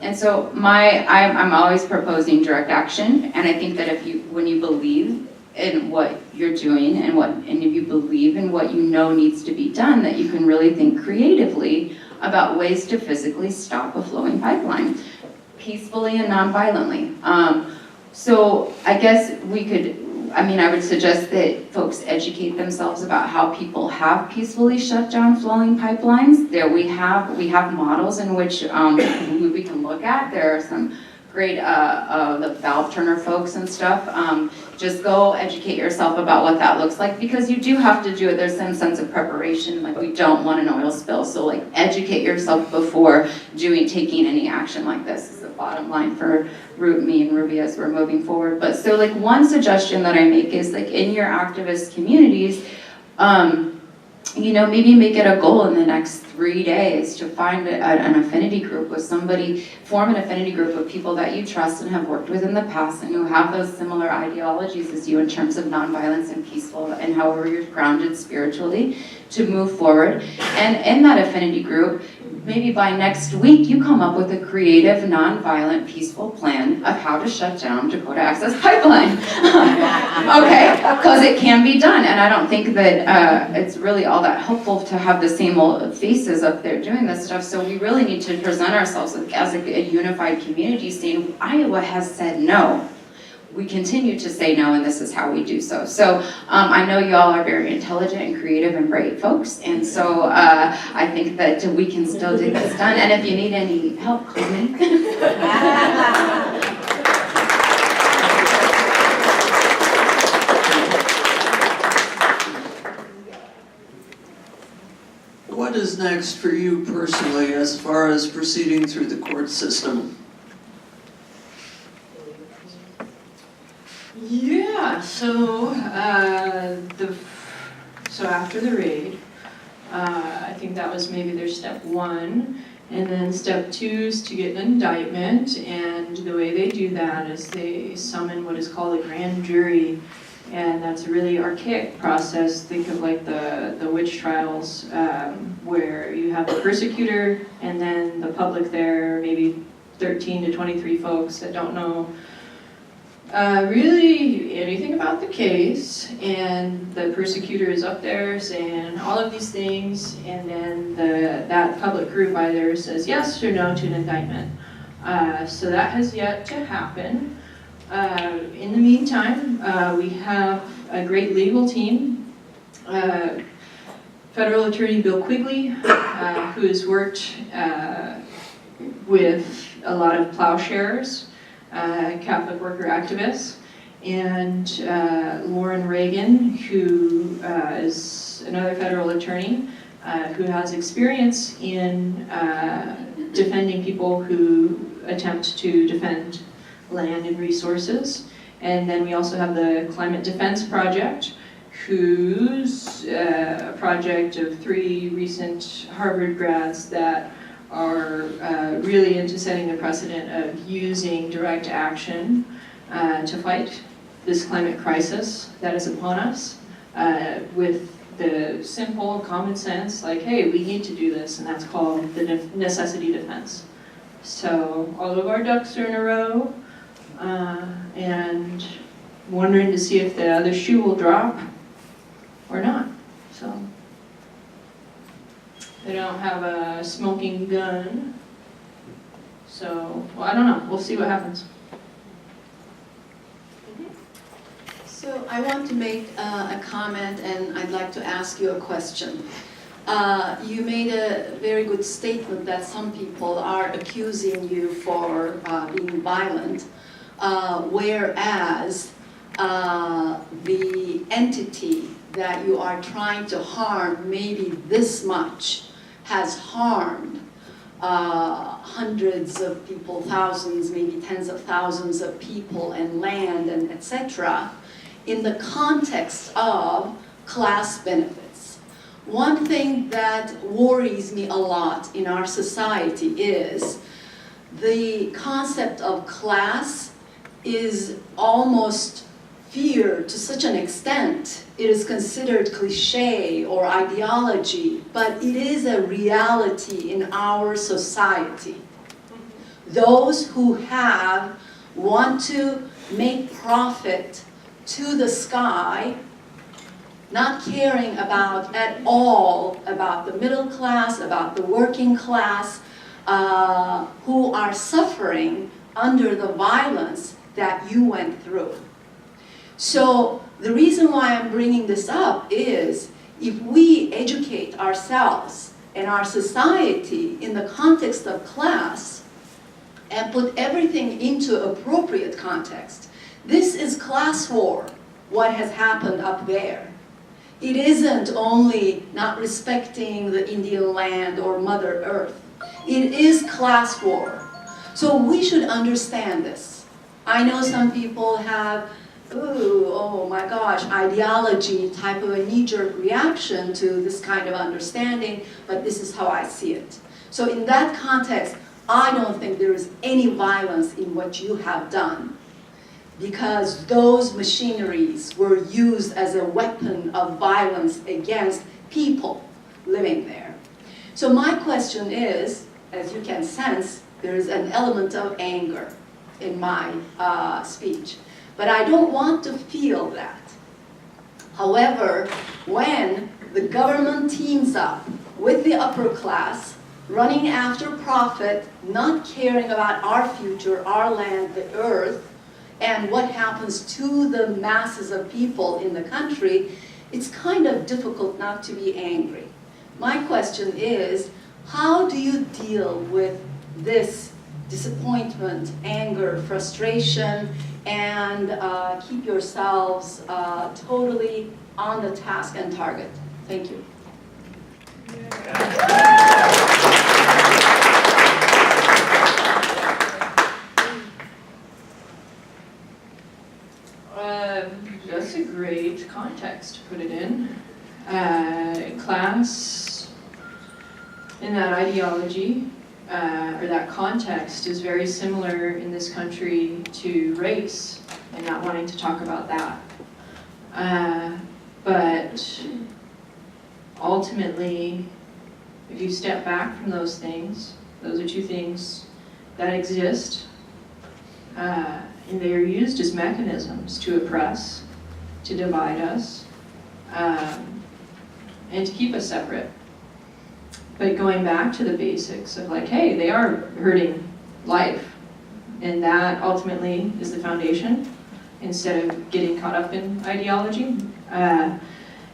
always proposing direct action, and I think that when you believe in what you're doing and if you believe in what you know needs to be done, that you can really think creatively about ways to physically stop a flowing pipeline, peacefully and non-violently. So I guess I would suggest that folks educate themselves about how people have peacefully shut down flowing pipelines. We have models in which we can look at. There are some great the valve turner folks and stuff. Just go educate yourself about what that looks like, because you do have to do it. There's some sense of preparation, like we don't want an oil spill, so like educate yourself before taking any action like this is the bottom line for me and Ruby as we're moving forward. But so like one suggestion that I make is like in your activist communities, maybe make it a goal in the next 3 days to find an affinity group with somebody, form an affinity group of people that you trust and have worked with in the past and who have those similar ideologies as you in terms of nonviolence and peaceful and however you're grounded spiritually to move forward. And in that affinity group, maybe by next week, you come up with a creative, nonviolent, peaceful plan of how to shut down Dakota Access Pipeline. Okay, because it can be done, and I don't think that it's really all that helpful to have the same old faces up there doing this stuff, so we really need to present ourselves as a unified community saying, Iowa has said no. We continue to say no, and this is how we do so. So I know you all are very intelligent and creative and bright folks, and so I think that we can still do this done. And if you need any help, call me. What is next for you personally as far as proceeding through the court system? Yeah, so after the raid, I think that was maybe their step one, and then step two is to get an indictment, and the way they do that is they summon what is called a grand jury, and that's a really archaic process. Think of like the witch trials, where you have the persecutor and then the public there, maybe 13 to 23 folks that don't know really anything about the case, and the persecutor is up there saying all of these things, and then that public group either says yes or no to an indictment. So that has yet to happen. In the meantime, we have a great legal team. Federal Attorney Bill Quigley, who has worked with a lot of plowshares, Catholic worker activists, and Lauren Reagan, who is another federal attorney who has experience in defending people who attempt to defend land and resources. And then we also have the Climate Defense Project, whose a project of 3 recent Harvard grads that are really into setting the precedent of using direct action to fight this climate crisis that is upon us with the simple common sense, like, hey, we need to do this, and that's called the necessity defense. So all of our ducks are in a row, and wondering to see if the other shoe will drop or not. So they don't have a smoking gun, so, well, I don't know. We'll see what happens. So I want to make a comment, and I'd like to ask you a question. You made a very good statement that some people are accusing you for being violent, whereas the entity that you are trying to harm maybe this much has harmed hundreds of people, thousands, maybe tens of thousands of people and land and etc. in the context of class benefits. One thing that worries me a lot in our society is the concept of class is almost feared to such an extent. It is considered cliche or ideology, but it is a reality in our society. Those who have want to make profit to the sky, not caring about at all about the middle class, about the working class, who are suffering under the violence that you went through. So the reason why I'm bringing this up is if we educate ourselves and our society in the context of class and put everything into appropriate context, this is class war, what has happened up there. It isn't only not respecting the Indian land or Mother Earth. It is class war. So we should understand this. I know some people have, ooh, oh my gosh, ideology type of a knee-jerk reaction to this kind of understanding, but this is how I see it. So in that context, I don't think there is any violence in what you have done, because those machineries were used as a weapon of violence against people living there. So my question is, as you can sense, there is an element of anger in my speech. But I don't want to feel that. However, when the government teams up with the upper class, running after profit, not caring about our future, our land, the earth, and what happens to the masses of people in the country, it's kind of difficult not to be angry. My question is, how do you deal with this disappointment, anger, frustration, and keep yourselves totally on the task and target? Thank you. That's a great context to put it in. Class and that ideology, or that context, is very similar in this country to race, and not wanting to talk about that. But ultimately, if you step back from those things, those are two things that exist, and they are used as mechanisms to oppress, to divide us, and to keep us separate. But going back to the basics of like, hey, they are hurting life, and that ultimately is the foundation, instead of getting caught up in ideology. And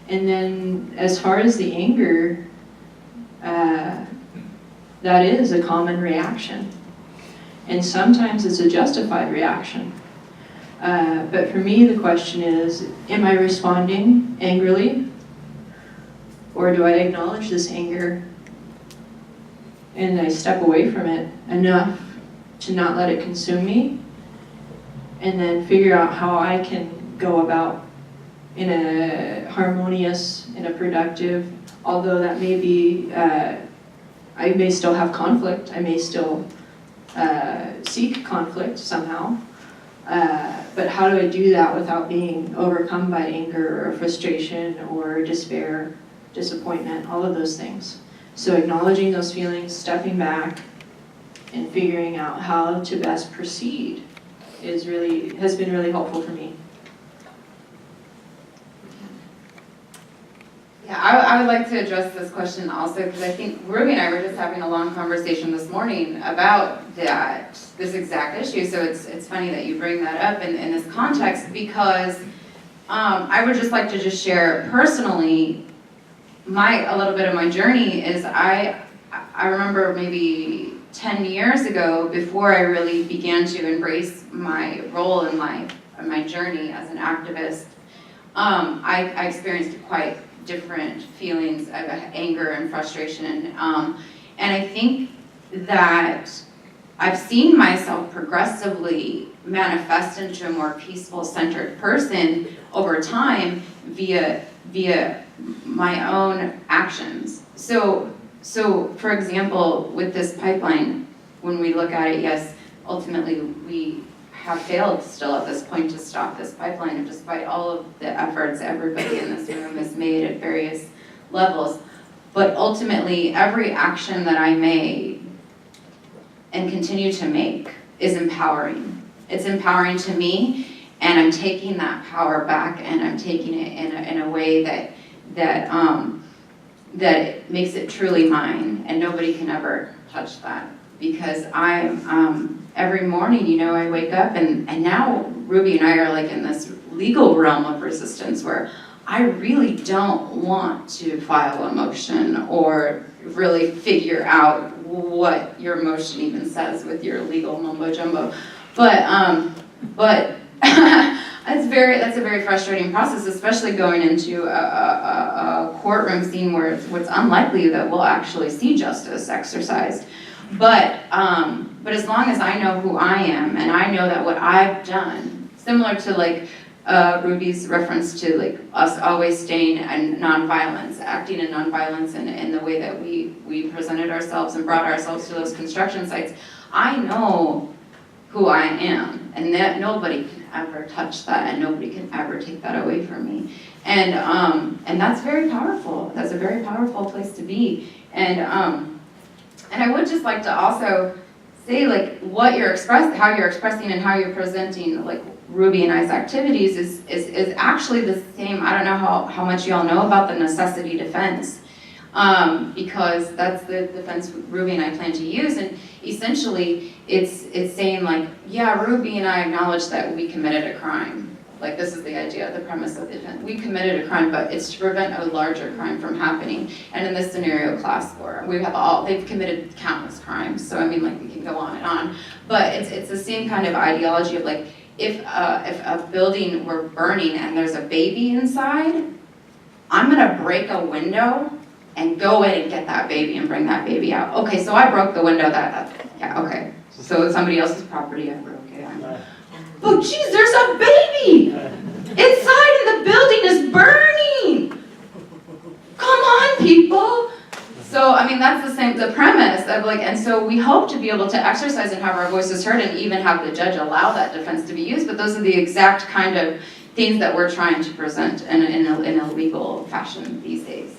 then as far as the anger, that is a common reaction. And sometimes it's a justified reaction. But for me, the question is, am I responding angrily? Or do I acknowledge this anger and I step away from it enough to not let it consume me, and then figure out how I can go about in a harmonious, in a productive, although that may be, I may still have conflict, I may still seek conflict somehow, but how do I do that without being overcome by anger or frustration or despair, disappointment, all of those things. So acknowledging those feelings, stepping back, and figuring out how to best proceed has been really helpful for me. Yeah, I would like to address this question also, because I think Ruby and I were just having a long conversation this morning about this exact issue. So it's funny that you bring that up in this context, because I would just like to just share personally a little bit of my journey. Is I remember maybe 10 years ago, before I really began to embrace my role in life and my journey as an activist, I experienced quite different feelings of anger and frustration. And I think that I've seen myself progressively manifest into a more peaceful, centered person over time via my own actions. So for example, with this pipeline, when we look at it, yes, ultimately we have failed still at this point to stop this pipeline, and despite all of the efforts everybody in this room has made at various levels. But ultimately, every action that I made and continue to make is empowering. It's empowering to me, and I'm taking that power back, and I'm taking it in a way that it makes it truly mine, and nobody can ever touch that. Because I'm every morning, you know, I wake up, and now Ruby and I are like in this legal realm of resistance where I really don't want to file a motion or really figure out what your motion even says with your legal mumbo jumbo. But that's a very frustrating process, especially going into a courtroom scene where it's unlikely that we'll actually see justice exercised. But as long as I know who I am, and I know that what I've done, similar to like Ruby's reference to like us always staying in nonviolence, acting in nonviolence, and in the way that we presented ourselves and brought ourselves to those construction sites, I know who I am, and that nobody can ever touch that, and nobody can ever take that away from me. And that's very powerful. That's a very powerful place to be. And I would just like to also say, like, what you're how you're expressing and how you're presenting, like, Ruby and I's activities is actually the same. I don't know how much y'all know about the necessity defense, because that's the defense Ruby and I plan to use. And essentially, it's saying, like, yeah, Ruby and I acknowledge that we committed a crime. Like, this is the idea, the premise of the defense. We committed a crime, but it's to prevent a larger crime from happening. And in this scenario, class 4, they've committed countless crimes. So I mean, like, we can go on and on. But it's the same kind of ideology of, like, if a building were burning and there's a baby inside, I'm gonna break a window and go in and get that baby and bring that baby out. Okay, so I broke the window. Yeah, okay. So it's somebody else's property I broke it. Oh, geez, there's a baby inside and the building is burning. Come on, people. So, I mean, that's the premise of, like, and so we hope to be able to exercise and have our voices heard and even have the judge allow that defense to be used, but those are the exact kind of things that we're trying to present in a legal fashion these days.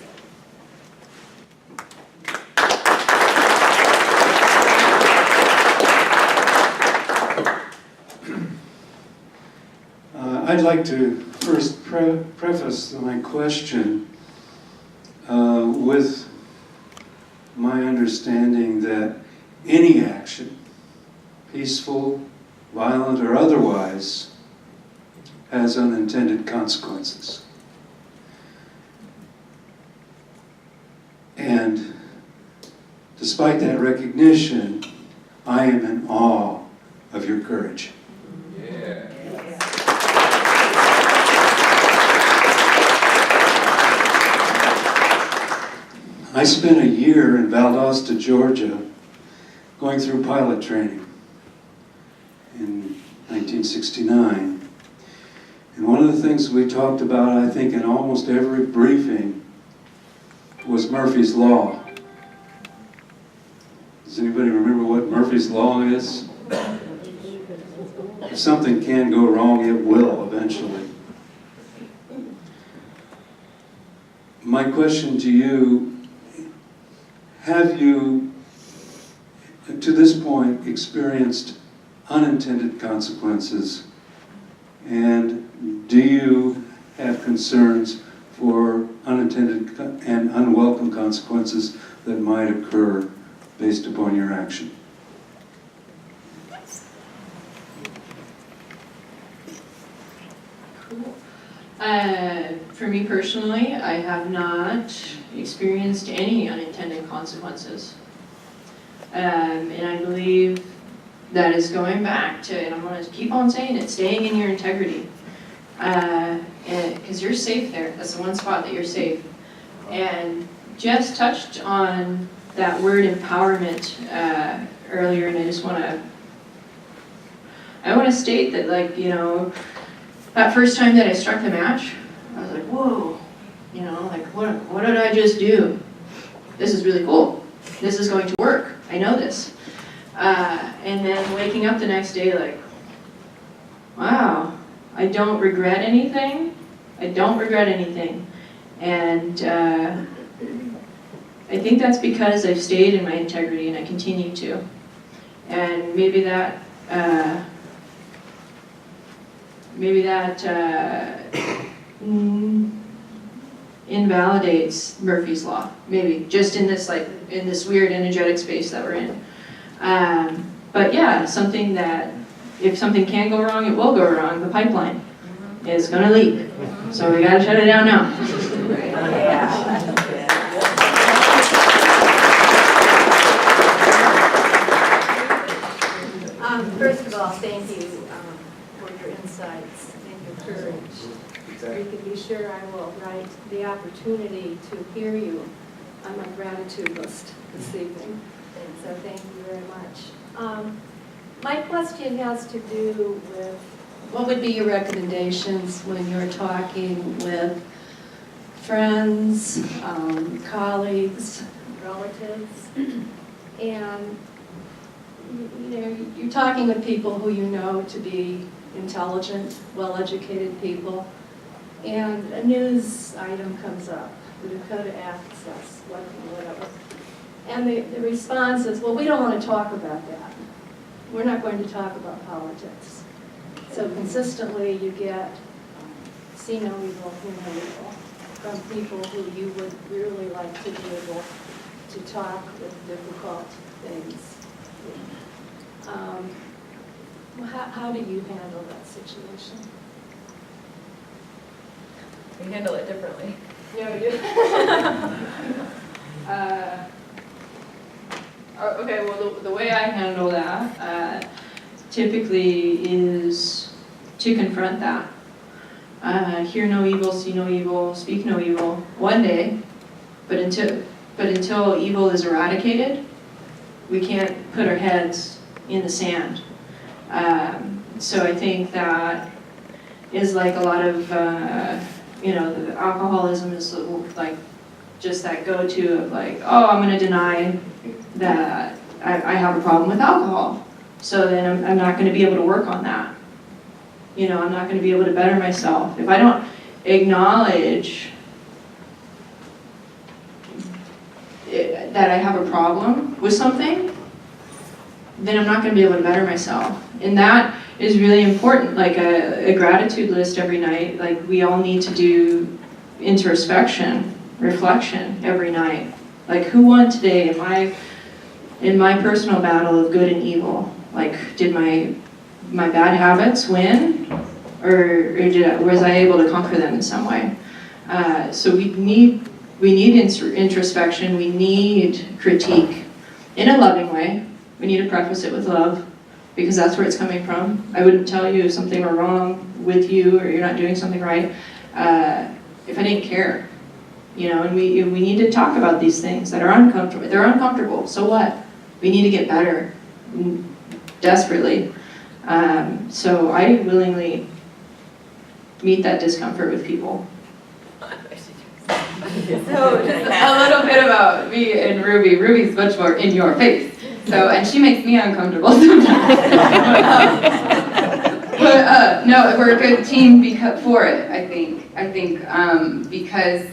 I'd like to first preface my question with my understanding that any action, peaceful, violent, or otherwise, has unintended consequences. And despite that recognition, I am in awe of your courage. Yeah. I spent a year in Valdosta, Georgia, going through pilot training in 1969. And one of the things we talked about, I think, in almost every briefing was Murphy's Law. Does anybody remember what Murphy's Law is? If something can go wrong, it will eventually. My question to you, have you, to this point, experienced unintended consequences? And do you have concerns for unintended and unwelcome consequences that might occur based upon your action? For me personally, I have not experienced any unintended consequences. And I believe that is going back to, and I'm going to keep on saying it, staying in your integrity. because you're safe there. That's the one spot that you're safe. And Jess touched on that word empowerment earlier, and I just want to state that, like, you know, that first time that I struck the match, I was like, whoa, you know, like, what did I just do? This is really cool. This is going to work. I know this. And then waking up the next day like, wow, I don't regret anything. I don't regret anything. And I think that's because I've stayed in my integrity and I continue to. And maybe that invalidates Murphy's Law, maybe, just in this weird energetic space that we're in. But yeah, something that, if something can go wrong, it will go wrong. The pipeline is gonna leak. So we gotta shut it down now. First of all, thank you for your insights and your courage. You can be sure I will write the opportunity to hear you on my gratitude list this evening. And so thank you very much. My question has to do with what would be your recommendations when you're talking with friends, colleagues, relatives, and you know, you're talking with people who you know to be intelligent, well-educated people, and a news item comes up, the Dakota Access, whatever. And the response is, well, we don't want to talk about that. We're not going to talk about politics. So consistently you get see no evil, hear no evil from people who you would really like to be able to talk with difficult things. How do you handle that situation? We handle it differently. Yeah, we do. Okay, well, the way I handle that typically is to confront that. Hear no evil, see no evil, speak no evil one day, but until evil is eradicated, we can't put our heads in the sand. So I think that is like a lot of, you know, the alcoholism is like just that go-to of like, oh, I'm going to deny that I have a problem with alcohol. So then I'm not going to be able to work on that. You know, I'm not going to be able to better myself. If I don't acknowledge that I have a problem with something, then I'm not going to be able to better myself. And that is really important, like a gratitude list every night. Like we all need to do introspection, reflection every night. Like who won today in my personal battle of good and evil? Like did my bad habits win, or was I able to conquer them in some way? So we need introspection. We need critique in a loving way. We need to preface it with love, because that's where it's coming from. I wouldn't tell you if something were wrong with you or you're not doing something right if I didn't care. You know, and we need to talk about these things that are uncomfortable. They're uncomfortable. So what? We need to get better desperately. So I willingly meet that discomfort with people. So just a little bit about me and Ruby. Ruby's much more in your face. So, and she makes me uncomfortable sometimes. But no, we're a good team for it, I think because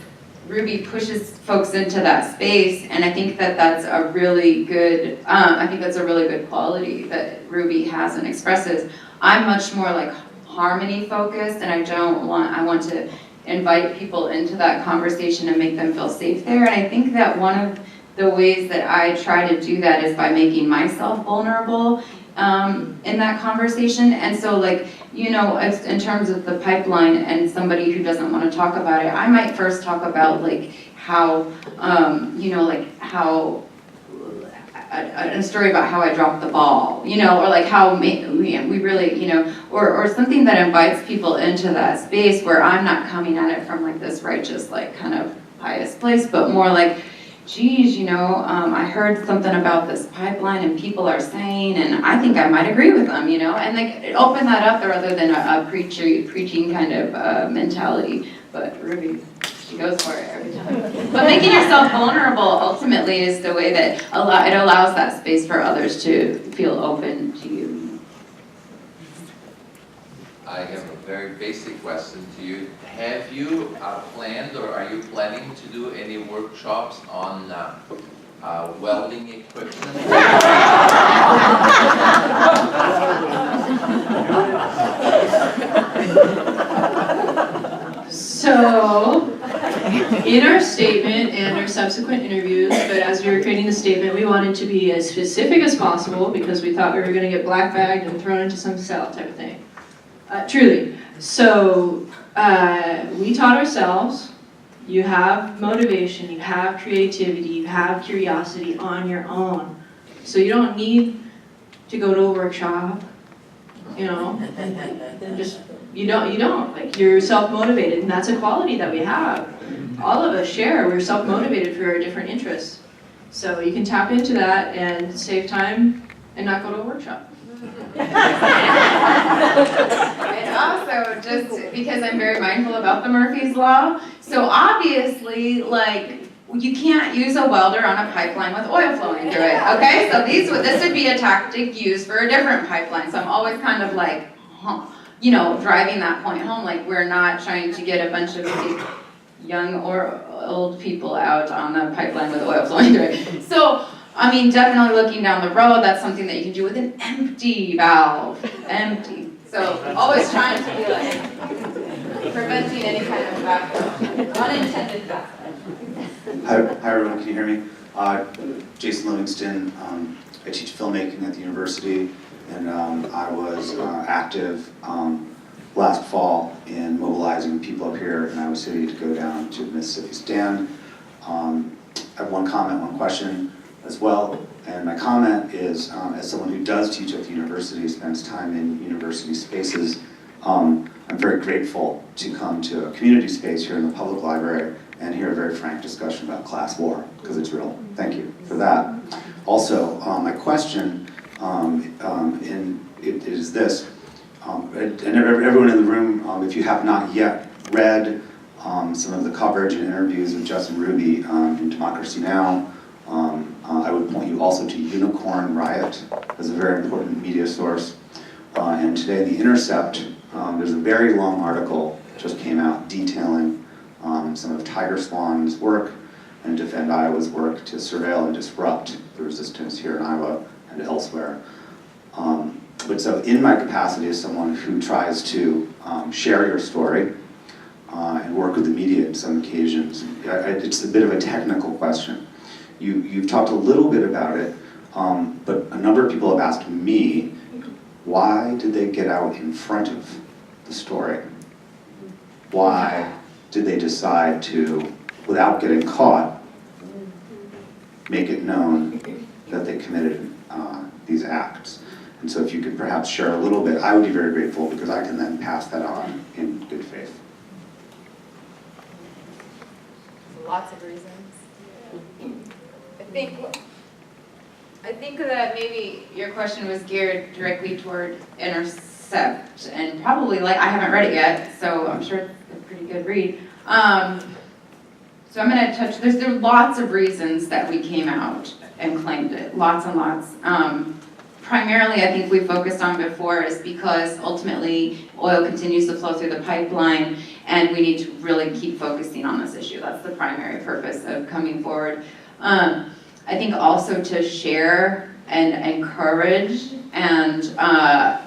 Ruby pushes folks into that space, and I think that that's a really good, quality that Ruby has and expresses. I'm much more like harmony focused, and I want to invite people into that conversation and make them feel safe there. And I think that one of the ways that I try to do that is by making myself vulnerable in that conversation. And so, like, you know, in terms of the pipeline and somebody who doesn't want to talk about it, I might first talk about like how, you know, like how a story about how I dropped the ball, you know, or like how we really, you know, or something that invites people into that space where I'm not coming at it from like this righteous, like kind of pious place, but more like, geez, you know, I heard something about this pipeline and people are saying, and I think I might agree with them, you know, and like open that up rather than a preaching kind of mentality. But Ruby, she goes for it every time. But making yourself vulnerable ultimately is the way that it allows that space for others to feel open to you. I have a very basic question to you. Have you planned or are you planning to do any workshops on welding equipment? So, in our statement and our subsequent interviews, but as we were creating the statement, we wanted to be as specific as possible because we thought we were going to get black bagged and thrown into some cell type of thing. Truly. So, we taught ourselves, you have motivation, you have creativity, you have curiosity on your own. So you don't need to go to a workshop, you know, and just, you don't, like you're self-motivated, and that's a quality that we have. All of us share, we're self-motivated for our different interests. So you can tap into that and save time and not go to a workshop. And also, just because I'm very mindful about the Murphy's Law, so obviously, like, you can't use a welder on a pipeline with oil flowing through it, okay? So this would be a tactic used for a different pipeline. So I'm always kind of like, you know, driving that point home, like we're not trying to get a bunch of young or old people out on a pipeline with oil flowing through it. So, I mean, definitely looking down the road, that's something that you can do with an empty valve, empty. So always trying to be like preventing any kind of backlash, unintended backlash. Hi everyone, can you hear me? Jason Livingston, I teach filmmaking at the university, and I was active last fall in mobilizing people up here in Iowa City to go down to Mississippi Stand. I have one comment, one question as well, and my comment is, as someone who does teach at the university, spends time in university spaces, I'm very grateful to come to a community space here in the public library and hear a very frank discussion about class war, because it's real. Thank you for that. Also, my question it is this, and everyone in the room, if you have not yet read some of the coverage and interviews with Jess and Ruby in Democracy Now!, I would point you also to Unicorn Riot as a very important media source. And today in The Intercept, there's a very long article just came out detailing some of TigerSwan's work and Defend Iowa's work to surveil and disrupt the resistance here in Iowa and elsewhere. But so in my capacity as someone who tries to share your story and work with the media in some occasions, it's a bit of a technical question. You've talked a little bit about it, but a number of people have asked me, why did they get out in front of the story? Why did they decide to, without getting caught, make it known that they committed these acts? And so if you could perhaps share a little bit, I would be very grateful, because I can then pass that on in good faith. Lots of reasons. I think that maybe Your question was geared directly toward Intercept, and probably, like, I haven't read it yet, so I'm sure it's a pretty good read. So I'm going to touch, there are lots of reasons that we came out and claimed it, lots and lots. Primarily, I think we focused on before is because ultimately oil continues to flow through the pipeline, and we need to really keep focusing on this issue. That's the primary purpose of coming forward. I think also to share and encourage and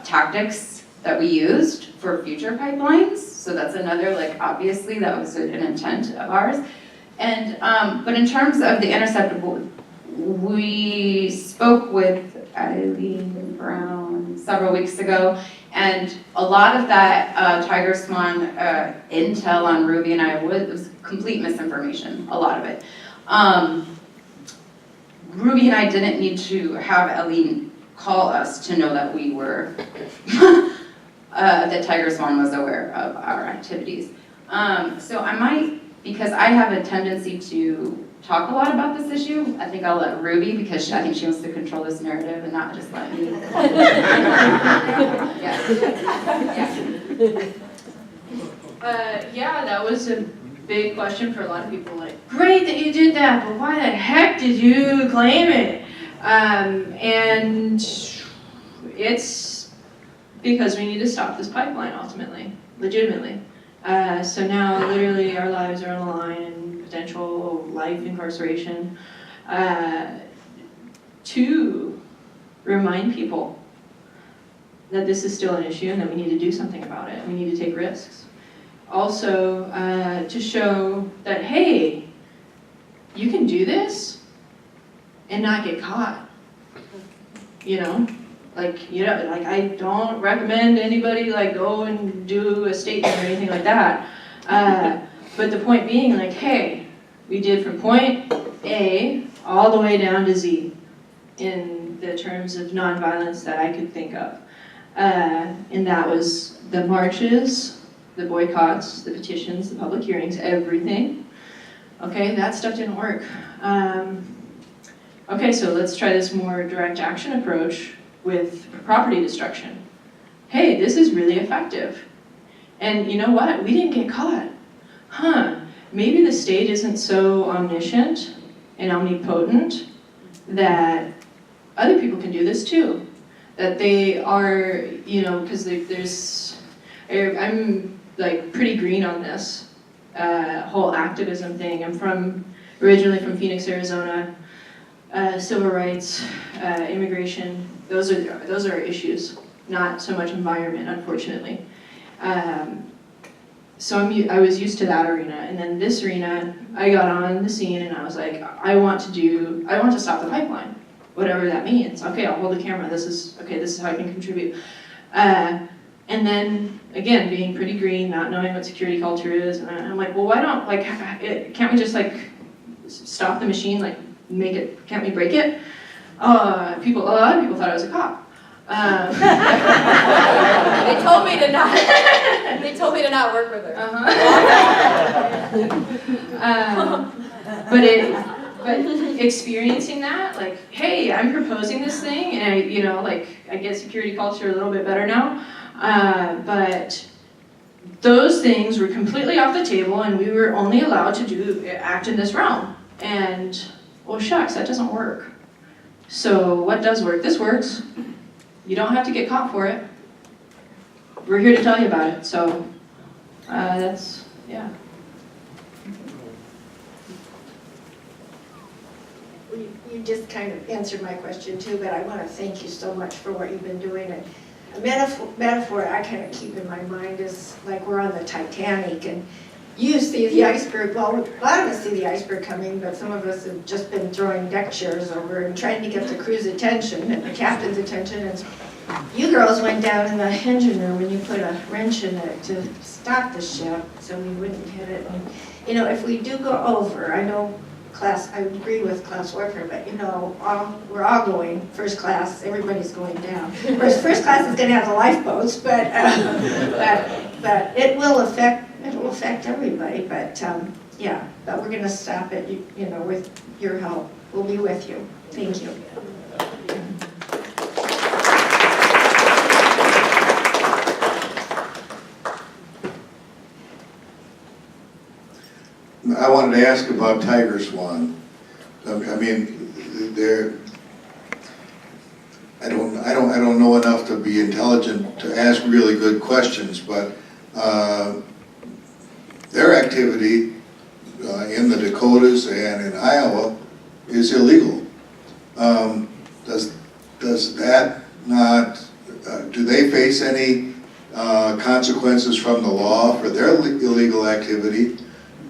tactics that we used for future pipelines. So that's another, like, obviously that was an intent of ours. And but in terms of the Intercept, we spoke with Eileen Brown several weeks ago, and a lot of that TigerSwan intel on Ruby and I was complete misinformation, a lot of it. Ruby and I didn't need to have Eileen call us to know that we were, that TigerSwan was aware of our activities. So I might, because I have a tendency to talk a lot about this issue, I think I'll let Ruby, because I think she wants to control this narrative and not just let me. Yeah, that was a big question for a lot of people, like, great that you did that, but why the heck did you claim it? And it's because we need to stop this pipeline ultimately, legitimately. So now literally our lives are on the line and potential life incarceration, to remind people that this is still an issue and that we need to do something about it. We need to take risks. Also, to show that, hey, you can do this and not get caught. You know, like I don't recommend anybody like go and do a statement or anything like that. But the point being, like, hey, we did from point A all the way down to Z in the terms of nonviolence that I could think of. And that was the marches, the boycotts, the petitions, the public hearings, everything. Okay, that stuff didn't work. Okay, so let's try this more direct action approach with property destruction. Hey, this is really effective. And you know what? We didn't get caught. Maybe the state isn't so omniscient and omnipotent that other people can do this too. That they are, you know, because I'm like pretty green on this whole activism thing. I'm originally from Phoenix, Arizona. Civil rights, immigration, those are issues, not so much environment, unfortunately. So I was used to that arena, and then this arena, I got on the scene and I was like, I want to stop the pipeline, whatever that means. Okay, I'll hold the camera. This is how I can contribute. And then again, being pretty green, not knowing what security culture is, and I'm like, well, why don't can't we just stop the machine, can't we break it? A lot of people thought I was a cop. They told me to not. They told me to not work with her. But experiencing that, like, hey, I'm proposing this thing, and I get security culture a little bit better now. But those things were completely off the table, and we were only allowed to act in this realm. And well, shucks, that doesn't work. So what does work? This works. You don't have to get caught for it. We're here to tell you about it. So that's, yeah. You just kind of answered my question too, but I want to thank you so much for what you've been doing. And a metaphor I kind of keep in my mind is like we're on the Titanic and you see the iceberg. Well, a lot of us see the iceberg coming, but some of us have just been throwing deck chairs over and trying to get the crew's attention and the captain's attention. And you girls went down in the engine room and you put a wrench in it to stop the ship so we wouldn't hit it. And, if we do go over, I know I agree with class warfare, but we're all going first class. Everybody's going down. Of course, first class is going to have the lifeboats, but it will affect everybody. But but we're going to stop it. With your help, we'll be with you. Thank you. I wanted to ask about TigerSwan. I mean, I don't know enough to be intelligent to ask really good questions, but their activity in the Dakotas and in Iowa is illegal. Does that not? Do they face any consequences from the law for their illegal activity?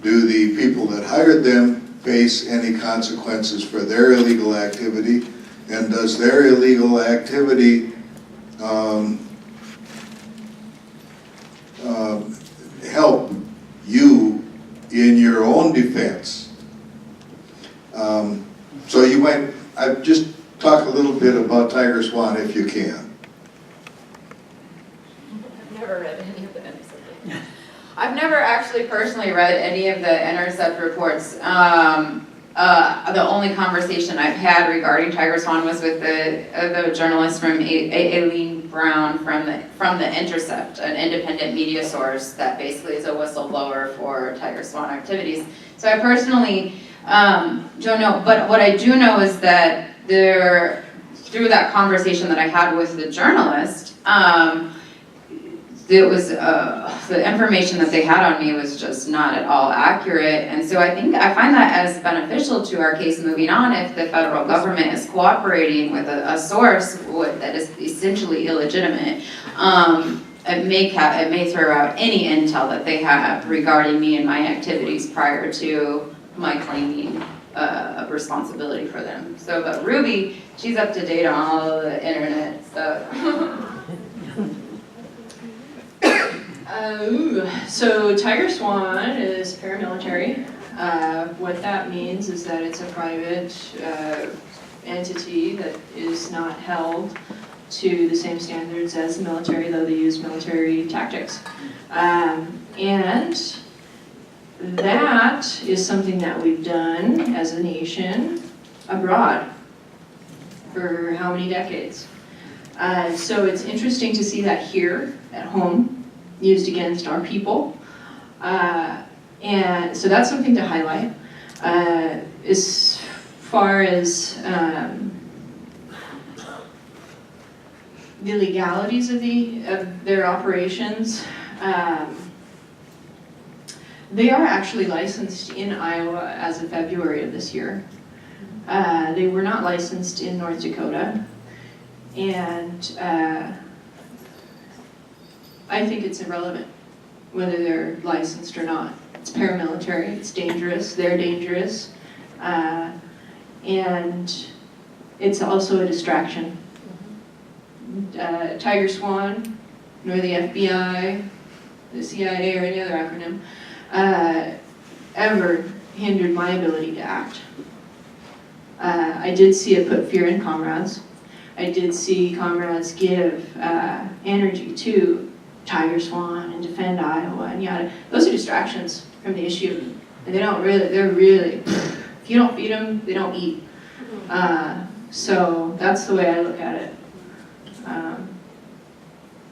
Do the people that hired them face any consequences for their illegal activity? And does their illegal activity help you in your own defense? So you might, just talk a little bit about TigerSwan if you can. I've never read any of the Intercept. I've never actually personally read any of the Intercept reports. The only conversation I've had regarding TigerSwan was with the journalist from Aileen Brown from the Intercept, an independent media source that basically is a whistleblower for TigerSwan activities. So I personally don't know, but what I do know is that through that conversation that I had with the journalist, it was the information that they had on me was just not at all accurate, and so I find that as beneficial to our case moving on if the federal government is cooperating with a source that is essentially illegitimate. It may throw out any intel that they have regarding me and my activities prior to my claiming of responsibility for them. So, but Ruby, she's up to date on all the internet stuff. So TigerSwan is paramilitary. What that means is that it's a private entity that is not held to the same standards as the military, though they use military tactics. And that is something that we've done as a nation abroad for how many decades? So it's interesting to see that here at home, used against our people. And so that's something to highlight. As far as the legalities of their operations, they are actually licensed in Iowa as of February of this year. They were not licensed in North Dakota. And I think it's irrelevant whether they're licensed or not. It's paramilitary, it's dangerous, they're dangerous, and it's also a distraction. TigerSwan, nor the FBI, the CIA, or any other acronym, ever hindered my ability to act. I did see it put fear in comrades. I did see comrades give energy to TigerSwan and defend Iowa and yada. Those are distractions from the issue. And they're really, if you don't feed them, they don't eat. So that's the way I look at it.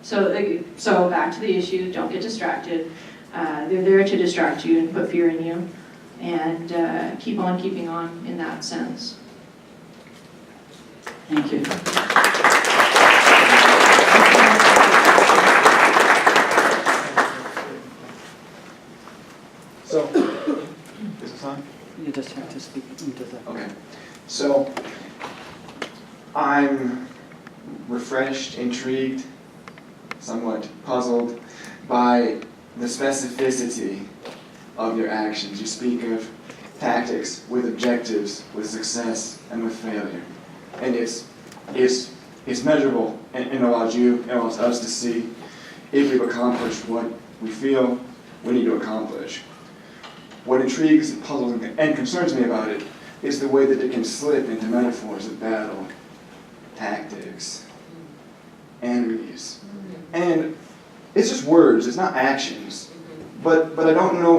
So back to the issue, don't get distracted. They're there to distract you and put fear in you. And keep on keeping on in that sense. Thank you. So, is this on? You just have to speak into the... Okay. So, I'm refreshed, intrigued, somewhat puzzled by the specificity of your actions. You speak of tactics with objectives, with success, and with failure. And it's measurable and allows you, it allows us to see if we've accomplished what we feel we need to accomplish. What intrigues, puzzles, and concerns me about it is the way that it can slip into metaphors of battle, tactics, enemies. And it's just words, it's not actions. But I don't know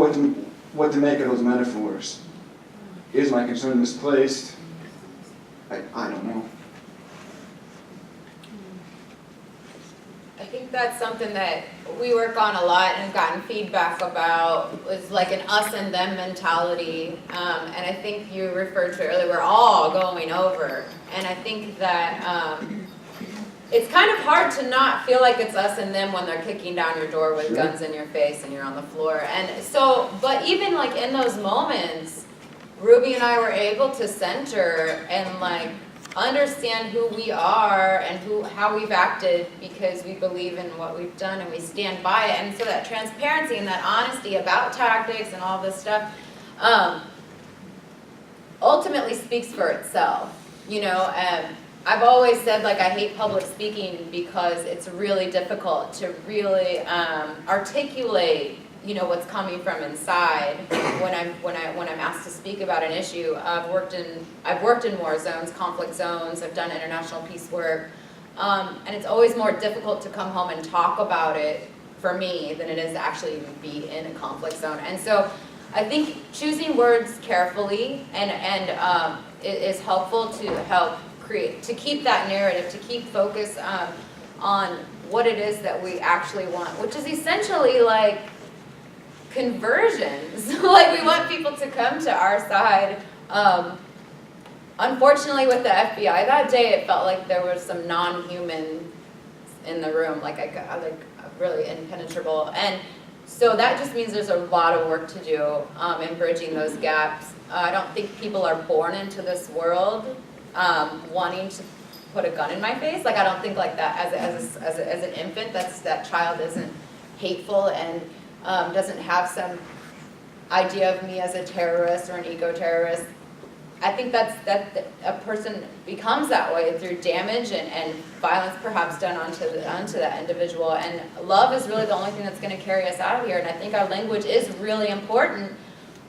what to make of those metaphors. Is my concern misplaced? I don't know. I think that's something that we work on a lot and have gotten feedback about, was like an us and them mentality. And I think you referred to it earlier, we're all going over. And I think that it's kind of hard to not feel like it's us and them when they're kicking down your door with guns in your face and you're on the floor. And so, but even like in those moments, Ruby and I were able to center and like understand who we are and how we've acted because we believe in what we've done and we stand by it. And so that transparency and that honesty about tactics and all this stuff ultimately speaks for itself. You know, I've always said like I hate public speaking because it's really difficult to really articulate you know, what's coming from inside when I'm asked to speak about an issue. I've worked in war zones, conflict zones. I've done international peace work, and it's always more difficult to come home and talk about it for me than it is to actually even be in a conflict zone. And so I think choosing words carefully and is helpful to keep that narrative, to keep focus on what it is that we actually want, which is essentially like conversions. Like, we want people to come to our side. Unfortunately, with the FBI that day, it felt like there was some non-human in the room, like really impenetrable. And so that just means there's a lot of work to do in bridging those gaps. I don't think people are born into this world wanting to put a gun in my face. Like, I don't think like that as an infant. That child isn't hateful and doesn't have some idea of me as a terrorist or an eco-terrorist. I think that a person becomes that way through damage and violence perhaps done onto that individual. And love is really the only thing that's going to carry us out of here. And I think our language is really important,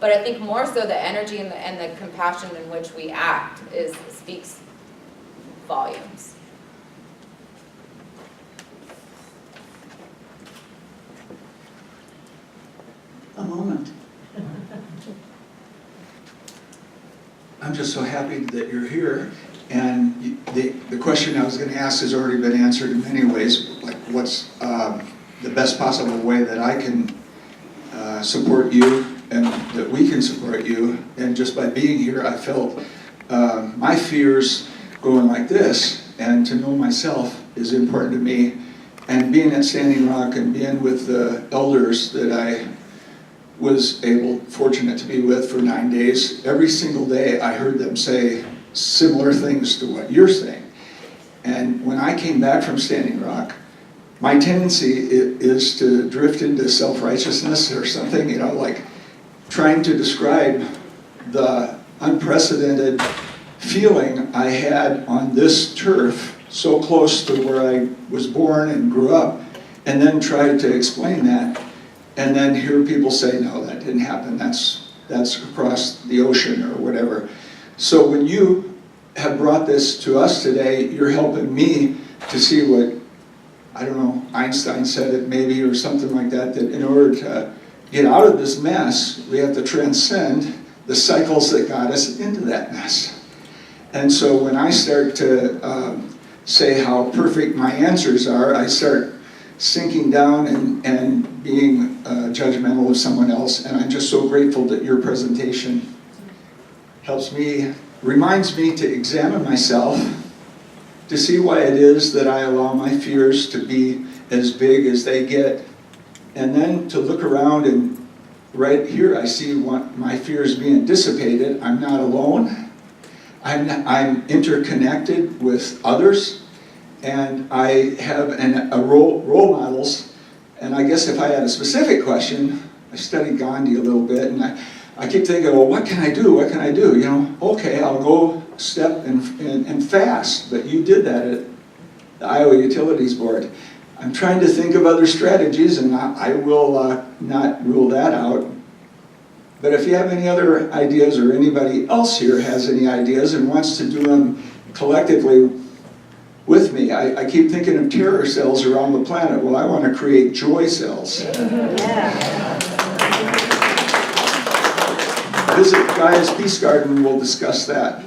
but I think more so the energy and the compassion in which we act speaks volumes. A moment. I'm just so happy that you're here, and the question I was going to ask has already been answered in many ways, like what's the best possible way that I can support you and that we can support you. And just by being here, I felt my fears going like this, and to know myself is important to me. And being at Standing Rock and being with the elders that I was fortunate to be with for 9 days, every single day I heard them say similar things to what you're saying. And when I came back from Standing Rock, my tendency is to drift into self-righteousness or something, like trying to describe the unprecedented feeling I had on this turf, so close to where I was born and grew up, and then try to explain that. And then hear people say, no, that didn't happen, that's across the ocean or whatever. So when you have brought this to us today, you're helping me to see what, I don't know, Einstein said it maybe or something like that, that in order to get out of this mess, we have to transcend the cycles that got us into that mess. And so when I start to say how perfect my answers are, I start sinking down and being judgmental of someone else. And I'm just so grateful that your presentation reminds me to examine myself, to see why it is that I allow my fears to be as big as they get, and then to look around and right here I see my fears being dissipated. I'm not alone. I'm interconnected with others. And I have role models, and I guess if I had a specific question, I studied Gandhi a little bit, and I keep thinking, well, what can I do? What can I do? Okay, I'll go step and fast, but you did that at the Iowa Utilities Board. I'm trying to think of other strategies, and I will not rule that out. But if you have any other ideas, or anybody else here has any ideas and wants to do them collectively with me, I keep thinking of terror cells around the planet. Well, I want to create joy cells. Yeah. Visit Gaia's Peace Garden, we'll discuss that.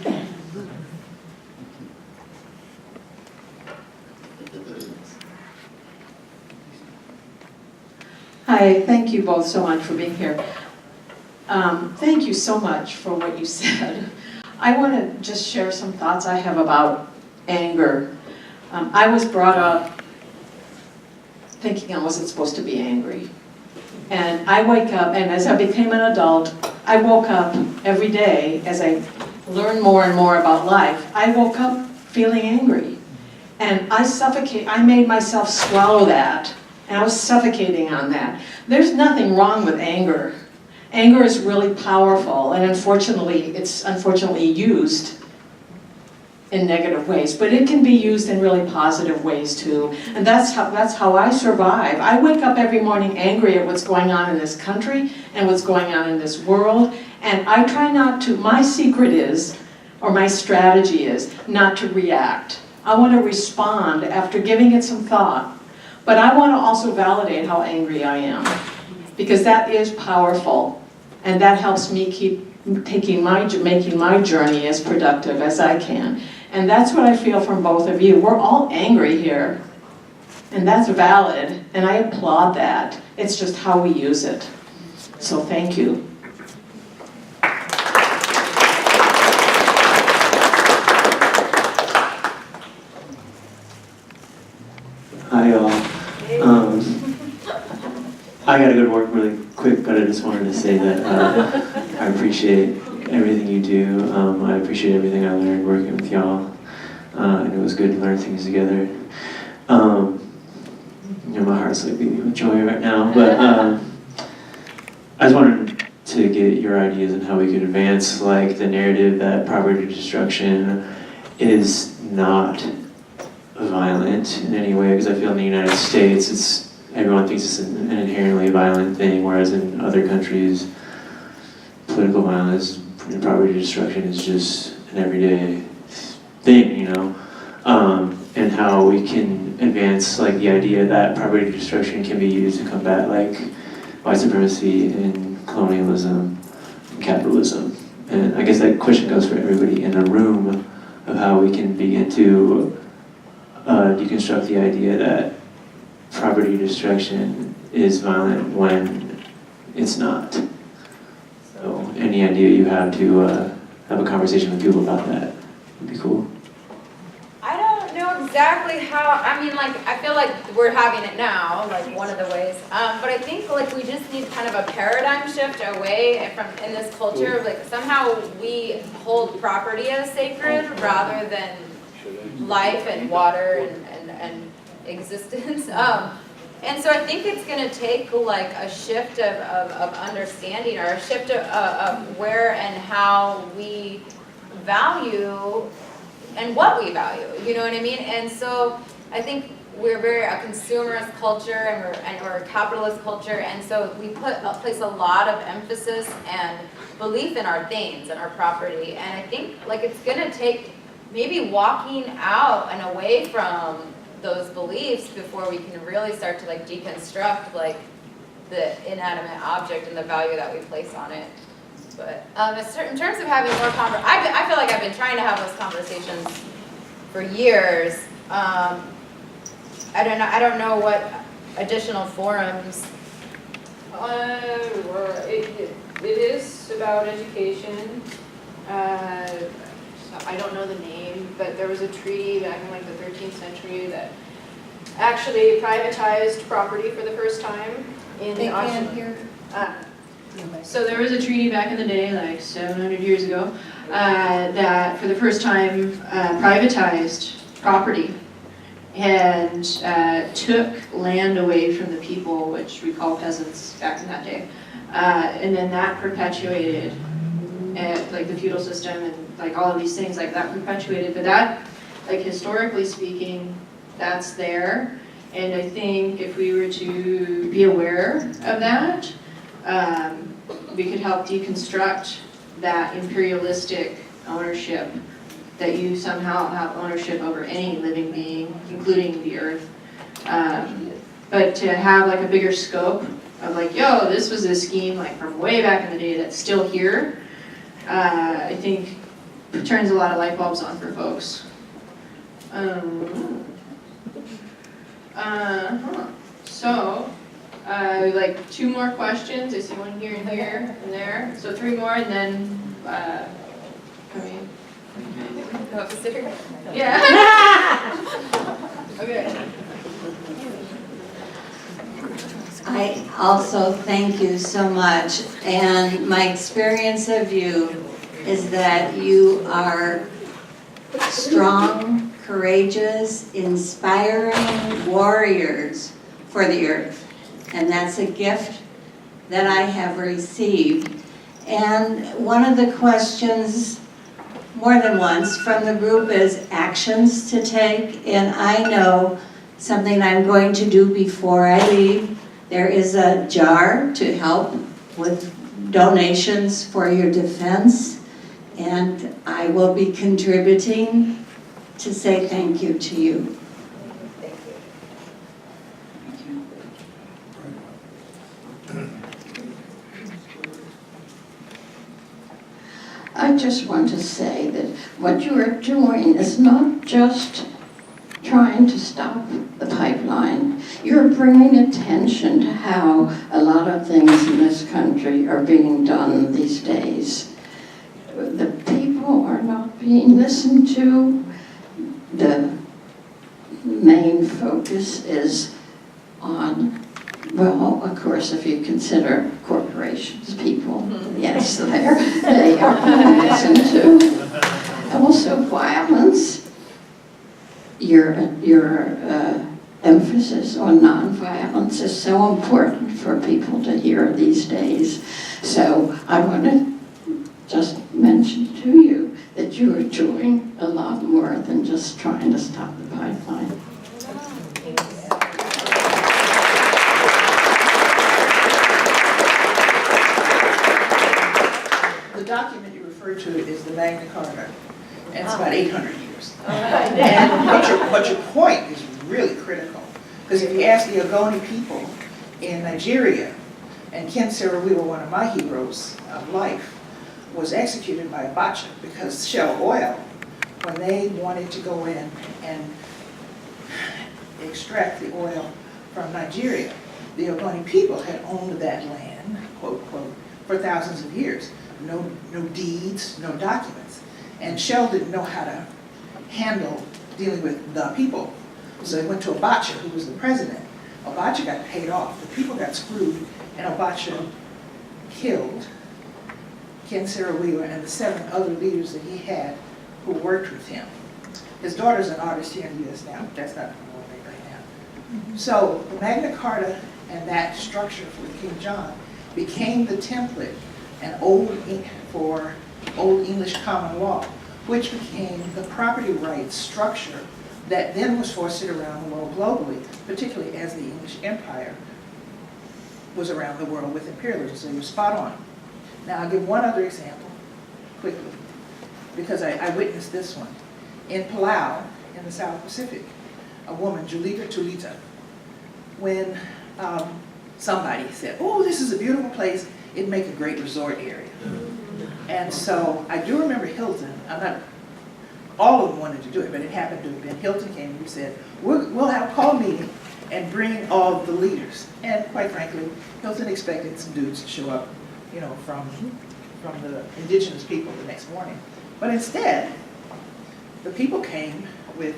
Hi, thank you both so much for being here. Thank you so much for what you said. I want to just share some thoughts I have about anger. I was brought up thinking I wasn't supposed to be angry. And I wake up, and as I became an adult, I woke up every day as I learned more and more about life. I woke up feeling angry. And I made myself swallow that. And I was suffocating on that. There's nothing wrong with anger. Anger is really powerful, and unfortunately, it's unfortunately used in negative ways, but it can be used in really positive ways too. And that's how I survive. I wake up every morning angry at what's going on in this country and what's going on in this world, and I try not to, my secret is, or my strategy is, not to react. I want to respond after giving it some thought, but I want to also validate how angry I am, because that is powerful, and that helps me keep making my journey as productive as I can. And that's what I feel from both of you. We're all angry here, and that's valid, and I applaud that. It's just how we use it. So thank you. Hi all. I gotta go to work really quick, but I just wanted to say that I appreciate everything you do. I appreciate everything I learned working with y'all. And it was good to learn things together. My heart's like beating with joy right now, but I just wanted to get your ideas on how we could advance like the narrative that property destruction is not violent in any way, because I feel in the United States everyone thinks it's an inherently violent thing, whereas in other countries political violence and property destruction is just an everyday thing, and how we can advance like the idea that property destruction can be used to combat like white supremacy and colonialism and capitalism. And I guess that question goes for everybody in the room of how we can begin to deconstruct the idea that property destruction is violent when it's not. So any idea you have to have a conversation with people about that would be cool. I don't know exactly how, I feel like we're having it now, like one of the ways, but I think like we just need kind of a paradigm shift away from, in this culture, like somehow we hold property as sacred rather than life and water and existence. And so I think it's going to take like a shift of understanding, or a shift of where and how we value and what we value, you know what I mean? And so I think we're very a consumerist culture, and we're a capitalist culture, and so we place a lot of emphasis and belief in our things and our property. And I think like it's going to take maybe walking out and away from those beliefs before we can really start to like deconstruct like the inanimate object and the value that we place on it. But in terms of having more I feel like I've been trying to have those conversations for years. I don't know what additional forums. It is about education. I don't know the name, but there was a treaty back in like the 13th century that actually privatized property for the first time in the Australia. So there was a treaty back in the day, like 700 years ago, that for the first time privatized property and took land away from the people, which we call peasants back in that day. And then that perpetuated like the feudal system and like all of these things like that perpetuated. But that, like historically speaking, that's there. And I think if we were to be aware of that, we could help deconstruct that imperialistic ownership, that you somehow have ownership over any living being, including the earth. But to have like a bigger scope of like, yo, this was a scheme like from way back in the day that's still here, I think turns a lot of light bulbs on for folks. So, like 2 more questions. I see one here and here and there. So 3 more, and then, Go upstairs. Yeah. Okay. I also thank you so much, and my experience of you is that you are strong, courageous, inspiring warriors for the earth, and that's a gift that I have received. And one of the questions more than once from the group is actions to take, and I know something I'm going to do before I leave. There is a jar to help with donations for your defense, and I will be contributing to say thank you to you. I just want to say that what you are doing is not just trying to stop the pipeline. You're bringing attention to how a lot of things in this country are being done these days. The people are not being listened to. The main focus is on, well, of course, if you consider corporations, people, yes, they are being listened to. Also violence. Your emphasis on nonviolence is so important for people to hear these days. So I want to just mention to you that you are doing a lot more than just trying to stop the pipeline. The document you refer to is the Magna Carta, and it's about 800 years. And but your point is really critical, because if you ask the Ogoni people in Nigeria, and Ken Saro-Wiwa, one of my heroes of life, was executed by Abacha because Shell Oil, when they wanted to go in and extract the oil from Nigeria, the Ogoni people had owned that land, quote, quote, for thousands of years. No deeds, no documents. And Shell didn't know how to handle dealing with the people. So they went to Abacha, who was the president. Abacha got paid off. The people got screwed, and Abacha killed Ken Saro-Wiwa and the 7 other leaders that he had who worked with him. His daughter's an artist here in the U.S. now. That's not going on right now. So the Magna Carta and that structure for King John became the template and for Old English common law, which became the property rights structure that then was foisted around the world globally, particularly as the English Empire was around the world with imperialism. So you're spot on. Now I'll give one other example quickly, because I witnessed this one. In Palau, in the South Pacific, a woman, Julita Tulita, when somebody said, oh, this is a beautiful place, it'd make a great resort area. And so I do remember Hilton, all of them wanted to do it, but it happened to have been Hilton came and he said, we'll have a call meeting and bring all the leaders. And quite frankly, Hilton expected some dudes to show up, you know, from the indigenous people the next morning. But instead, the people came with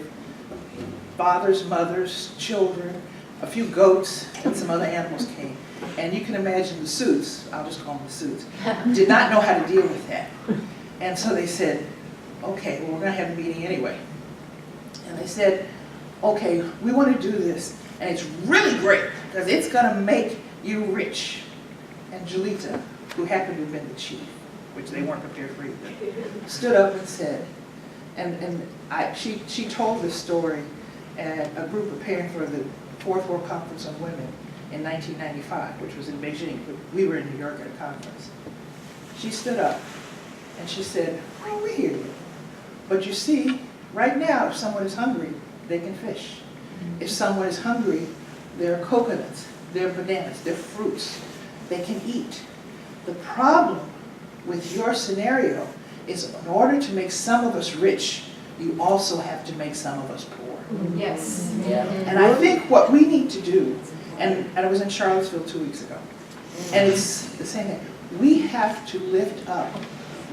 fathers, mothers, children, a few goats, and some other animals came. And you can imagine the suits, I'll just call them the suits, did not know how to deal with that. And so they said, okay, well, we're going to have a meeting anyway. And they said, okay, we want to do this, and it's really great, because it's going to make you rich. And Julita, who happened to have been the chief, which they weren't prepared for either, stood up and said, she told this story at a group preparing for the 4th World Conference on Women in 1995, which was in Beijing, but we were in New York at a conference. She stood up and she said, well, we hear you. But you see, right now, if someone is hungry, they can fish. If someone is hungry, there are coconuts, there are bananas, there are fruits. They can eat. The problem with your scenario is in order to make some of us rich, you also have to make some of us poor. Yes. Yeah. And I think what we need to do, and I was in Charlottesville 2 weeks ago, and it's the same thing. We have to lift up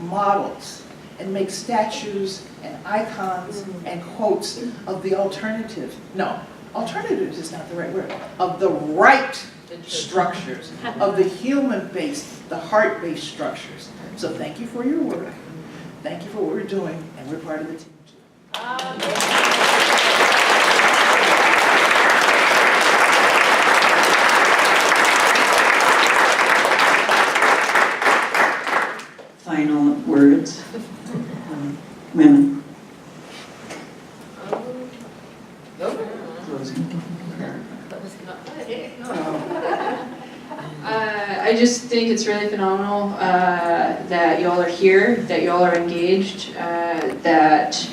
models and make statues and icons and quotes of the alternative. No, alternatives is not the right word. Of the right structures, of the human-based, the heart-based structures. So thank you for your work. Thank you for what we're doing, and we're part of the team too. Final words. women? I just think it's really phenomenal that y'all are here, that y'all are engaged, that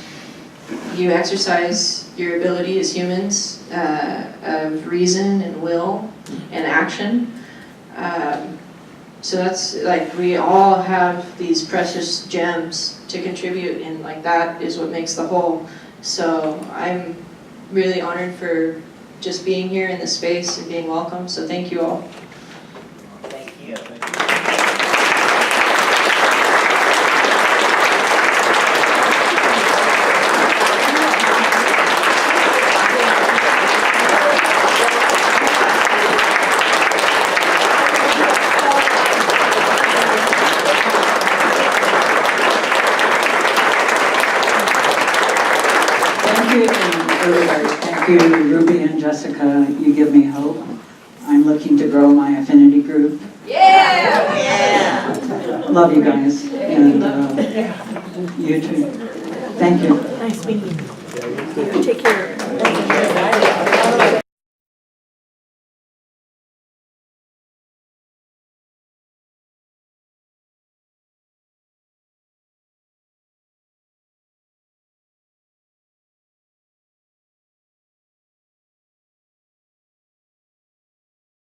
you exercise your ability as humans of reason and will and action. So that's like, we all have these precious gems to contribute, and like that is what makes the whole. So I'm really honored for just being here in this space and being welcome, so thank you all. Thank you. Thank you, Ruby and Jessica. You give me hope. I'm looking to grow my affinity group. Yeah! Love you guys, and you too. Thank you. Nice meeting you. Take care.